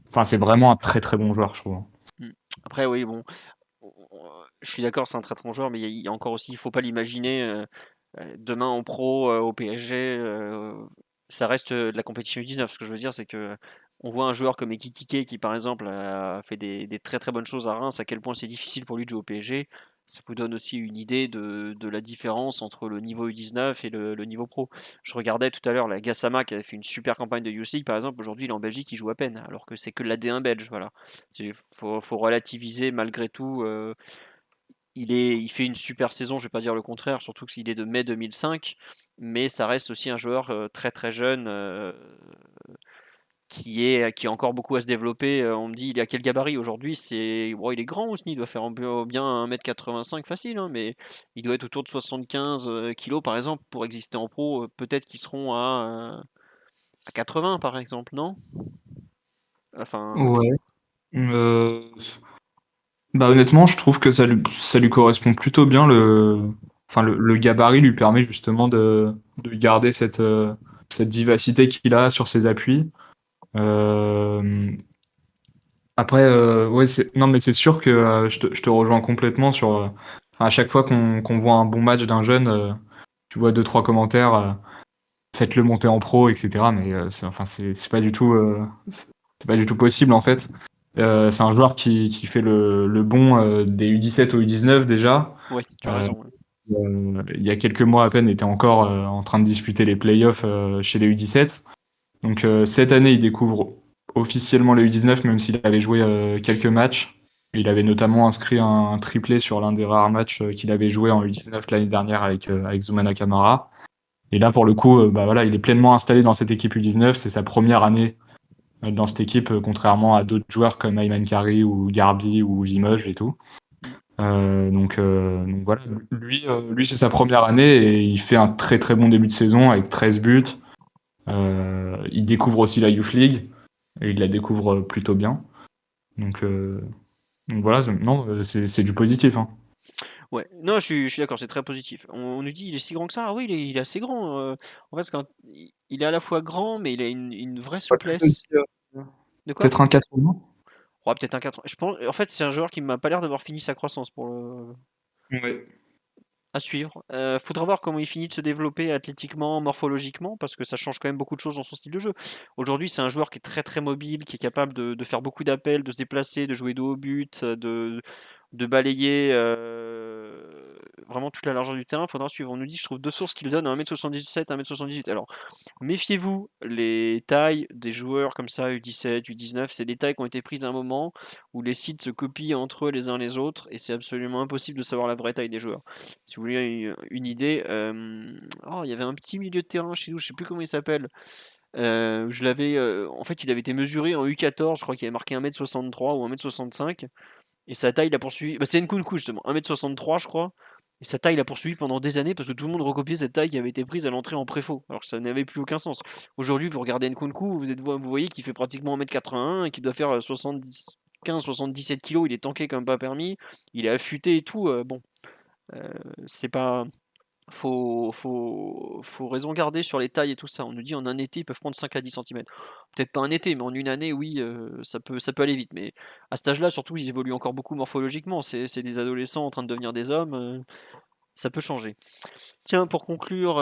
enfin, c'est vraiment un très, très bon joueur, je trouve, hein. Mm. Après, oui, bon, je suis d'accord, c'est un très très bon joueur, mais il y a encore aussi, il faut pas l'imaginer demain en pro au PSG. Ça reste de la compétition U19. Ce que je veux dire, c'est que on voit un joueur comme Ekitike qui, par exemple, a fait des très très bonnes choses à Reims, à quel point c'est difficile pour lui de jouer au PSG. Ça vous donne aussi une idée de la différence entre le niveau U19 et le niveau pro. Je regardais tout à l'heure la Gassama qui avait fait une super campagne de Youth League, par exemple. Aujourd'hui, il est en Belgique, il joue à peine, alors que c'est que de la D1 belge. Voilà. Faut relativiser malgré tout. Il fait une super saison, je vais pas dire le contraire, surtout qu'il est de mai 2005, mais ça reste aussi un joueur très très jeune qui a encore beaucoup à se développer. On me dit, il est à quel gabarit aujourd'hui? Bon, il est grand aussi, il doit faire bien 1,85 m facile, hein, mais il doit être autour de 75 kilos par exemple pour exister en pro. Peut-être qu'ils seront à 80 par exemple, non? Enfin, Ouais, heu, bah, honnêtement, je trouve que ça lui correspond plutôt bien, enfin, le gabarit lui permet justement de garder cette vivacité qu'il a sur ses appuis. Après, ouais, non, mais c'est sûr que je te rejoins complètement sur. À chaque fois qu'on voit un bon match d'un jeune, tu vois deux trois commentaires, faites-le monter en pro, etc. Mais enfin, c'est pas du tout, c'est pas du tout possible en fait. C'est un joueur qui fait le bond des U17 aux U19 déjà. Ouais, tu as Euh, raison. Ouais. il y a quelques mois à peine, était encore en train de disputer les playoffs chez les U17. Donc cette année, il découvre officiellement les U19, même s'il avait joué quelques matchs. Il avait notamment inscrit un triplé sur l'un des rares matchs qu'il avait joué en U19 l'année dernière avec Zoumana Camara. Et là, pour le coup, bah voilà, il est pleinement installé dans cette équipe U19. C'est sa première année dans cette équipe, contrairement à d'autres joueurs comme Ayman Kari ou Garbi ou Vimoj et tout. Mm. Donc voilà, lui c'est sa première année et il fait un très très bon début de saison avec 13 buts. Il découvre aussi la Youth League et il la découvre plutôt bien. Donc, euh, donc voilà, non, c'est du positif, hein. Ouais, non, je suis d'accord, c'est très positif. On nous dit, il est si grand que ça. Ah oui, il est assez grand. En fait, il est à la fois grand, mais il a une vraie Pas plus de souplesse. De quoi? peut-être un 80. Ouais, peut-être un 4. Je pense, en fait, c'est un joueur qui m'a pas l'air d'avoir fini sa croissance Ouais. à suivre. Faudra voir comment il finit de se développer athlétiquement, morphologiquement, parce que ça change quand même beaucoup de choses dans son style de jeu. Aujourd'hui, c'est un joueur qui est très très mobile, qui est capable de faire beaucoup d'appels, de se déplacer, de jouer dos au but, de balayer vraiment toute la largeur du terrain. Faudra suivre. On nous dit, je trouve deux sources qui le donnent à 1m77, 1m78. Alors, méfiez-vous, les tailles des joueurs comme ça, U17, U19, c'est des tailles qui ont été prises à un moment où les sites se copient entre eux les uns les autres et c'est absolument impossible de savoir la vraie taille des joueurs. Si vous voulez une idée, oh, il y avait un petit milieu de terrain chez nous, je sais plus comment il s'appelle. En fait, il avait été mesuré en U14, je crois qu'il avait marqué 1m63 ou 1m65. Et sa taille l'a poursuivi. Bah, c'était Nkunku justement, 1m63 je crois. Et sa taille l'a poursuivi pendant des années parce que tout le monde recopiait cette taille qui avait été prise à l'entrée en préfaux. Alors que ça n'avait plus aucun sens. Aujourd'hui, vous regardez Nkunku, vous voyez qu'il fait pratiquement 1m81 et qu'il doit faire 75-77 kg. Il est tanké comme pas permis. Il est affûté et tout. Bon, c'est pas. Faut raison garder sur les tailles et tout ça. On nous dit en un été, ils peuvent prendre 5 à 10 centimètres. Peut-être pas un été, mais en une année, oui, ça peut aller vite. Mais à cet âge-là, surtout, ils évoluent encore beaucoup morphologiquement. C'est des adolescents en train de devenir des hommes. Ça peut changer. Tiens, pour conclure,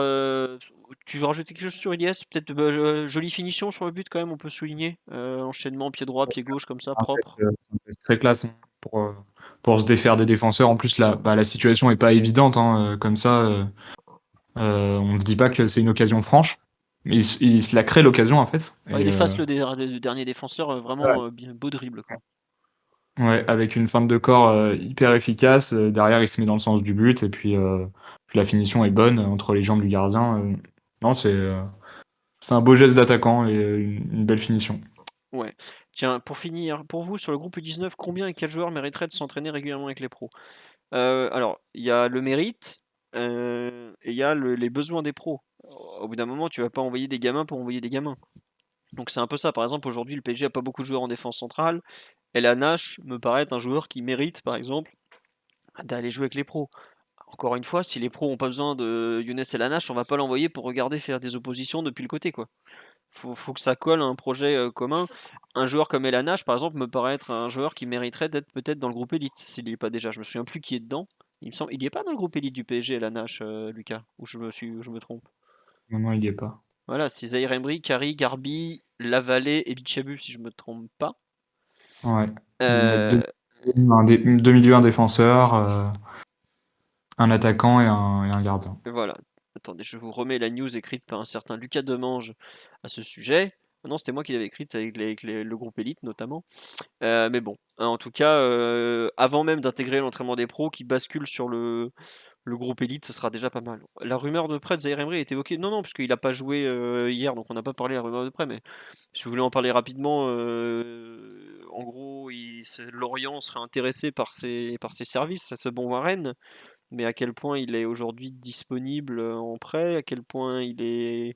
tu veux rajouter quelque chose sur Ilias? Peut-être jolie finition sur le but quand même, on peut souligner. Enchaînement, pied droit, pied gauche, comme ça, propre. C'est très classe, hein, pour se défaire des défenseurs. En plus, la situation est pas évidente, hein, comme ça. On ne se dit pas que c'est une occasion franche, mais il se la crée l'occasion en fait. Ouais, Et il efface le dernier défenseur, vraiment bien, beau dribble, quoi. ouais, avec une feinte de corps hyper efficace. Derrière, il se met dans le sens du but et puis la finition est bonne entre les jambes du gardien. Non, c'est un beau geste d'attaquant et une belle finition. Ouais. Tiens, pour finir, pour vous, sur le groupe U19, combien et quel joueur mériterait de s'entraîner régulièrement avec les pros? Alors, il y a le mérite et il y a les besoins des pros. Au bout d'un moment, tu vas pas envoyer des gamins pour envoyer des gamins. Donc c'est un peu ça. Par exemple, aujourd'hui, le PSG a pas beaucoup de joueurs en défense centrale. El Nash me paraît être un joueur qui mérite, par exemple, d'aller jouer avec les pros. Encore une fois, si les pros ont pas besoin de Younes El Nash, on va pas l'envoyer pour regarder faire des oppositions depuis le côté, quoi. Faut que ça colle à un projet commun. Un joueur comme Elanache, par exemple, me paraît être un joueur qui mériterait d'être peut-être dans le groupe élite, s'il n'y est pas déjà. Je me souviens plus qui est dedans. Il me semble, il n'y est pas dans le groupe élite du PSG, Elanache, Lucas, ou je me trompe. Non, non, il n'y est pas. Voilà, c'est Zahir Emery, Kari, Garbi, Lavallée et Bichabu, si je me trompe pas. Ouais. Ils mettent Euh, deux milieux, un défenseur, un attaquant et un gardien. voilà. Attendez, je vous remets la news écrite par un certain Lucas Demange à ce sujet. Non, c'était moi qui l'avais écrite avec le groupe élite notamment. Mais bon, hein, en tout cas, avant même d'intégrer l'entraînement des pros qui bascule sur le groupe élite, ce sera déjà pas mal. La rumeur de prêt de Zaïre Emery est évoquée. Non, non, parce qu'il n'a pas joué hier, donc on n'a pas parlé de la rumeur de prêt. Mais si vous voulez en parler rapidement, en gros, Lorient serait intéressé par ses services, ce bon Warren. Mais à quel point il est aujourd'hui disponible en prêt, à quel point il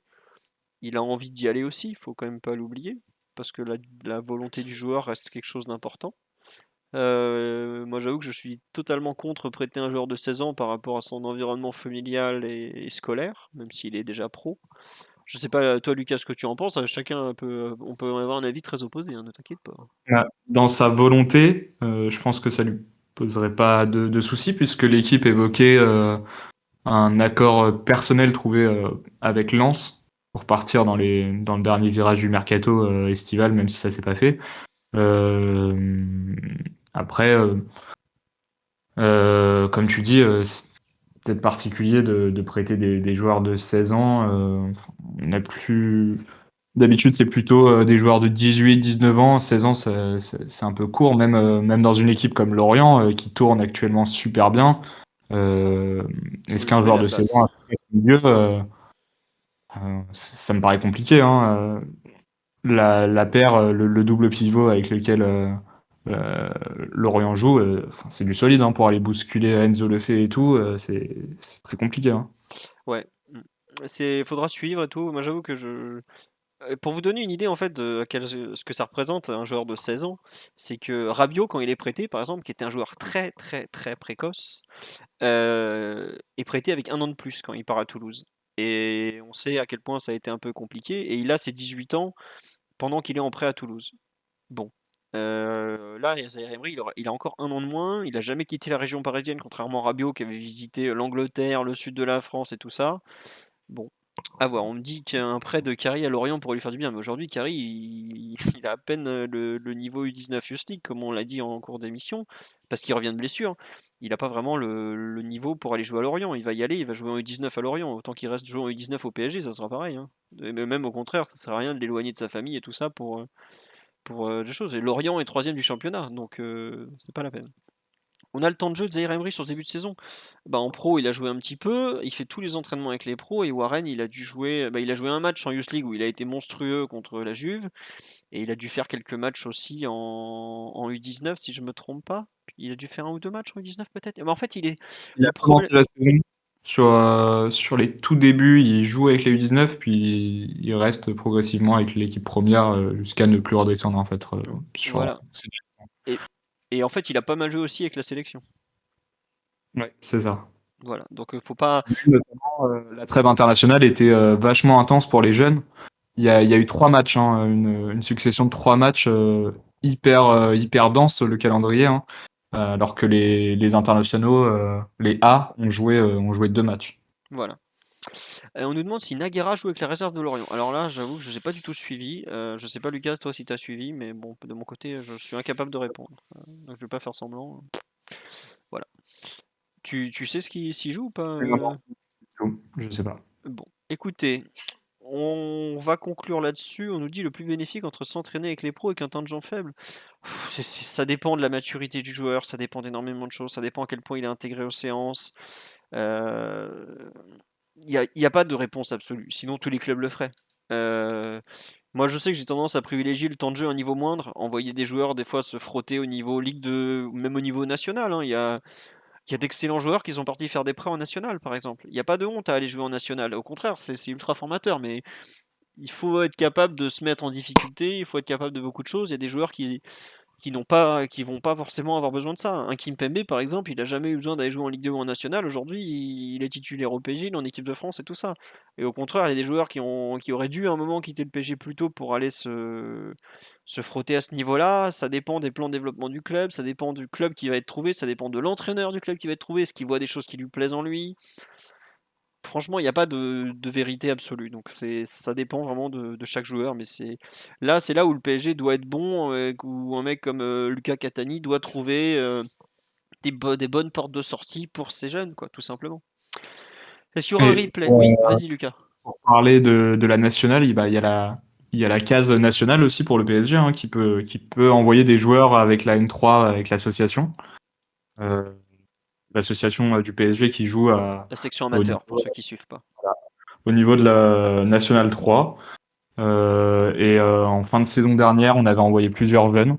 a envie d'y aller aussi, il faut quand même pas l'oublier, parce que la volonté du joueur reste quelque chose d'important. Moi, j'avoue que je suis totalement contre prêter un joueur de 16 ans par rapport à son environnement familial et scolaire, même s'il est déjà pro. Je sais pas, toi, Lucas, ce que tu en penses. Chacun on peut avoir un avis très opposé, hein, ne t'inquiète pas. Dans sa volonté, je pense que ça lui poserait pas de soucis puisque l'équipe évoquait un accord personnel trouvé avec Lens pour partir dans le dernier virage du mercato estival, même si ça s'est pas fait. Euh, Après, comme tu dis, c'est peut-être particulier de prêter des joueurs de 16 ans. On a plus D'habitude, c'est plutôt des joueurs de 18, 19 ans. 16 ans, c'est un peu court, même dans une équipe comme Lorient, qui tourne actuellement super bien. Euh, Faut Est-ce lui qu'un trouver joueur la de 16 ans place. a fait ce milieu, ça me paraît compliqué, hein. La paire, le double pivot avec lequel euh, Lorient joue, enfin, c'est du solide, hein, pour aller bousculer Enzo Lefebvre et tout. C'est très compliqué, hein. Ouais. Faudra suivre et tout. Moi, j'avoue que pour vous donner une idée en fait de ce que ça représente un joueur de 16 ans, c'est que Rabiot, quand il est prêté, par exemple, qui était un joueur très très très précoce, est prêté avec 1 an de plus quand il part à Toulouse. Et on sait à quel point ça a été un peu compliqué. Et il a ses 18 ans pendant qu'il est en prêt à Toulouse. Bon. Là, Zaïre Emery, il a encore 1 an de moins. Il a jamais quitté la région parisienne, contrairement à Rabiot qui avait visité l'Angleterre, le sud de la France et tout ça. Bon, à voir. On me dit qu'un prêt de Carry à Lorient pourrait lui faire du bien, mais aujourd'hui, Carry, il a à peine le niveau U19 Youth League, comme on l'a dit en cours d'émission, parce qu'il revient de blessure. Il n'a pas vraiment le niveau pour aller jouer à Lorient. Il va y aller, il va jouer en U19 à Lorient. Autant qu'il reste jouer en U19 au PSG, ça sera pareil, hein. Mais même au contraire, ça sert à rien de l'éloigner de sa famille et tout ça pour des choses. Et Lorient est troisième du championnat, donc c'est pas la peine. On a le temps de jeu de Zaïre Emery sur ce début de saison. Bah, en pro, il a joué un petit peu, il fait tous les entraînements avec les pros et Warren, il a joué un match en Youth League où il a été monstrueux contre la Juve et il a dû faire quelques matchs aussi en U19 si je me trompe pas. Il a dû faire un ou deux matchs en U19 peut-être. Mais en fait, il est Il a le problème. commencé la saison sur les tout débuts, il joue avec les U19, puis il reste progressivement avec l'équipe première jusqu'à ne plus redescendre en fait. Voilà. Et, et en fait, il a pas mal joué aussi avec la sélection. Ouais, c'est ça. Voilà. Donc faut pas. Notamment, la trêve internationale était vachement intense pour les jeunes. Il y a eu 3 matchs, hein, une succession de 3 matchs hyper dense le calendrier, hein, alors que les internationaux, les A, ont joué 2 matchs. Voilà. On nous demande si Naguera joue avec la réserve de Lorient. Alors là, j'avoue que je n'ai pas du tout suivi. Je sais pas, Lucas, toi si tu as suivi, mais bon, de mon côté, je suis incapable de répondre. Donc je vais pas faire semblant. Voilà. Tu sais s'il joue ou pas Je sais pas. Bon, écoutez, on va conclure là-dessus. On nous dit le plus bénéfique entre s'entraîner avec les pros et qu'un temps de jeu faible. Ça dépend de la maturité du joueur, ça dépend d'énormément de choses, ça dépend à quel point il est intégré aux séances. Euh, Il n'y a pas de réponse absolue, sinon tous les clubs le feraient. Euh, Moi, je sais que j'ai tendance à privilégier le temps de jeu à un niveau moindre, envoyer des joueurs des fois se frotter au niveau Ligue 2, ou même au niveau national, hein. Il y a d'excellents joueurs qui sont partis faire des prêts en national, par exemple. Il n'y a pas de honte à aller jouer en national. Au contraire, c'est ultra formateur, mais il faut être capable de se mettre en difficulté, il faut être capable de beaucoup de choses. Il y a des joueurs qui vont pas forcément avoir besoin de ça. Un Kimpembe, par exemple, il a jamais eu besoin d'aller jouer en Ligue 2 ou en National. Aujourd'hui, il est titulaire au PSG, il est en équipe de France et tout ça. Et au contraire, il y a des joueurs qui auraient dû à un moment quitter le PSG plus tôt pour aller se frotter à ce niveau-là. Ça dépend des plans de développement du club, ça dépend du club qui va être trouvé, ça dépend de l'entraîneur du club qui va être trouvé, est-ce qu'il voit des choses qui lui plaisent en lui. Franchement, il n'y a pas de vérité absolue. Donc ça dépend vraiment de chaque joueur. Mais c'est là où le PSG doit être bon, où un mec comme Lucas Catani doit trouver des bonnes portes de sortie pour ces jeunes, quoi, tout simplement. Est-ce qu'il y aura un Et replay? Oui, vas-y Lucas. pour parler de la nationale, il y a la case nationale aussi pour le PSG, hein, qui peut envoyer des joueurs avec la N3, avec l'association. Euh, L'association du PSG qui joue La section au amateur, pour niveau, ceux qui suivent pas. au niveau de la Nationale 3. En fin de saison dernière, on avait envoyé plusieurs jeunes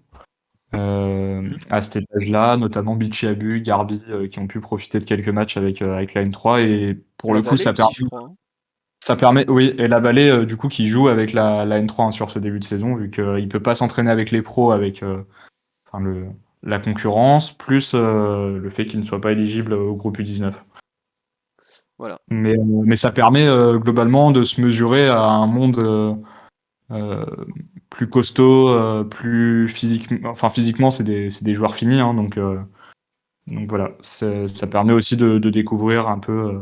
Mhm. à cet étage-là, notamment Bichiabu, Garbi, qui ont pu profiter de quelques matchs avec la N3. Et pour La le coup, Vallée aussi, je crois, hein. ça permet, oui, et la Vallée, du coup, qui joue avec la N3, hein, sur ce début de saison, vu qu'il ne peut pas s'entraîner avec les pros, avec enfin, la concurrence, plus le fait qu'il ne soit pas éligible au groupe U19. Voilà. Mais ça permet globalement de se mesurer à un monde euh, plus costaud, plus physiquement. Enfin, physiquement, c'est des joueurs finis, hein, donc voilà. Ça permet aussi de découvrir un peu.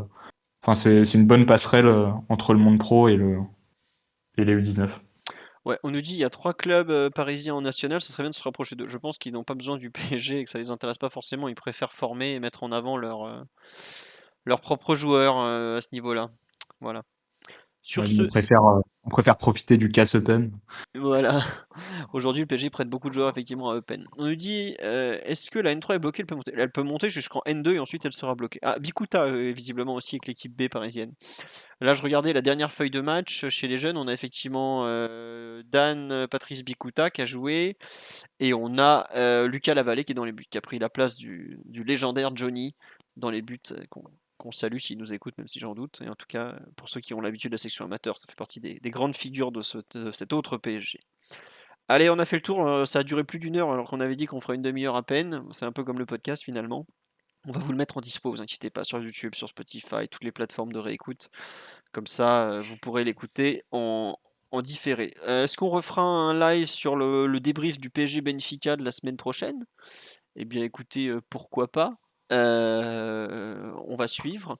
Enfin, c'est une bonne passerelle entre le monde pro et les U19. Ouais, on nous dit il y a 3 clubs, parisiens en national, ça serait bien de se rapprocher d'eux. Je pense qu'ils n'ont pas besoin du PSG et que ça les intéresse pas forcément. Ils préfèrent former et mettre en avant leurs propres joueurs, à ce niveau-là. Voilà. Sur Ouais, nous, ce, on préfère profiter du Casse Open. voilà. Aujourd'hui, le PSG prête beaucoup de joueurs effectivement à Eupen. On nous dit, est-ce que la N3 est bloquée? Elle peut monter. Elle peut monter jusqu'en N2 et ensuite elle sera bloquée. Ah, Bikuta, visiblement aussi avec l'équipe B parisienne. Là, je regardais la dernière feuille de match chez les jeunes. On a effectivement Dan Patrice Bikuta qui a joué et on a Lucas Lavallée qui est dans les buts, qui a pris la place du légendaire Johnny dans les buts qu'on salue s'il nous écoute, même si j'en doute. Et en tout cas, pour ceux qui ont l'habitude de la section amateur, ça fait partie des grandes figures de cet autre PSG. Allez, on a fait le tour. Ça a duré plus d'une heure alors qu'on avait dit qu'on ferait une demi-heure à peine. C'est un peu comme le podcast finalement. On va vous le mettre en dispo, vous inquiétez pas, sur YouTube, sur Spotify, toutes les plateformes de réécoute. Comme ça, vous pourrez l'écouter en différé. Est-ce qu'on refera un live sur le débrief du PSG Benfica de la semaine prochaine? Eh bien, écoutez, pourquoi pas? On va suivre.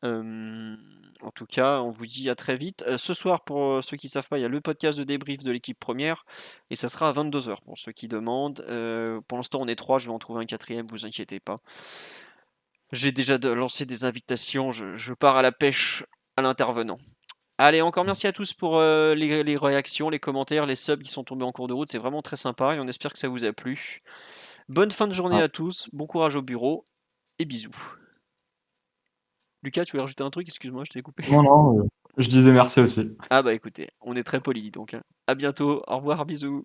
En tout cas, on vous dit à très vite. Ce soir, pour ceux qui ne savent pas, il y a le podcast de débrief de l'équipe première et ça sera à 22 h pour ceux qui demandent. Pour l'instant, on est trois, je vais en trouver un quatrième, vous inquiétez pas. J'ai déjà lancé des invitations, je pars à la pêche à l'intervenant. Allez, encore merci à tous pour les réactions, les commentaires, les subs qui sont tombés en cours de route. C'est vraiment très sympa et on espère que ça vous a plu. Bonne fin de journée Ah. à tous, bon courage au bureau et bisous. Lucas, tu voulais rajouter un truc? Excuse-moi, je t'ai coupé. Non, non, je disais merci aussi. Ah bah écoutez, on est très polis donc, hein. À bientôt, au revoir, bisous.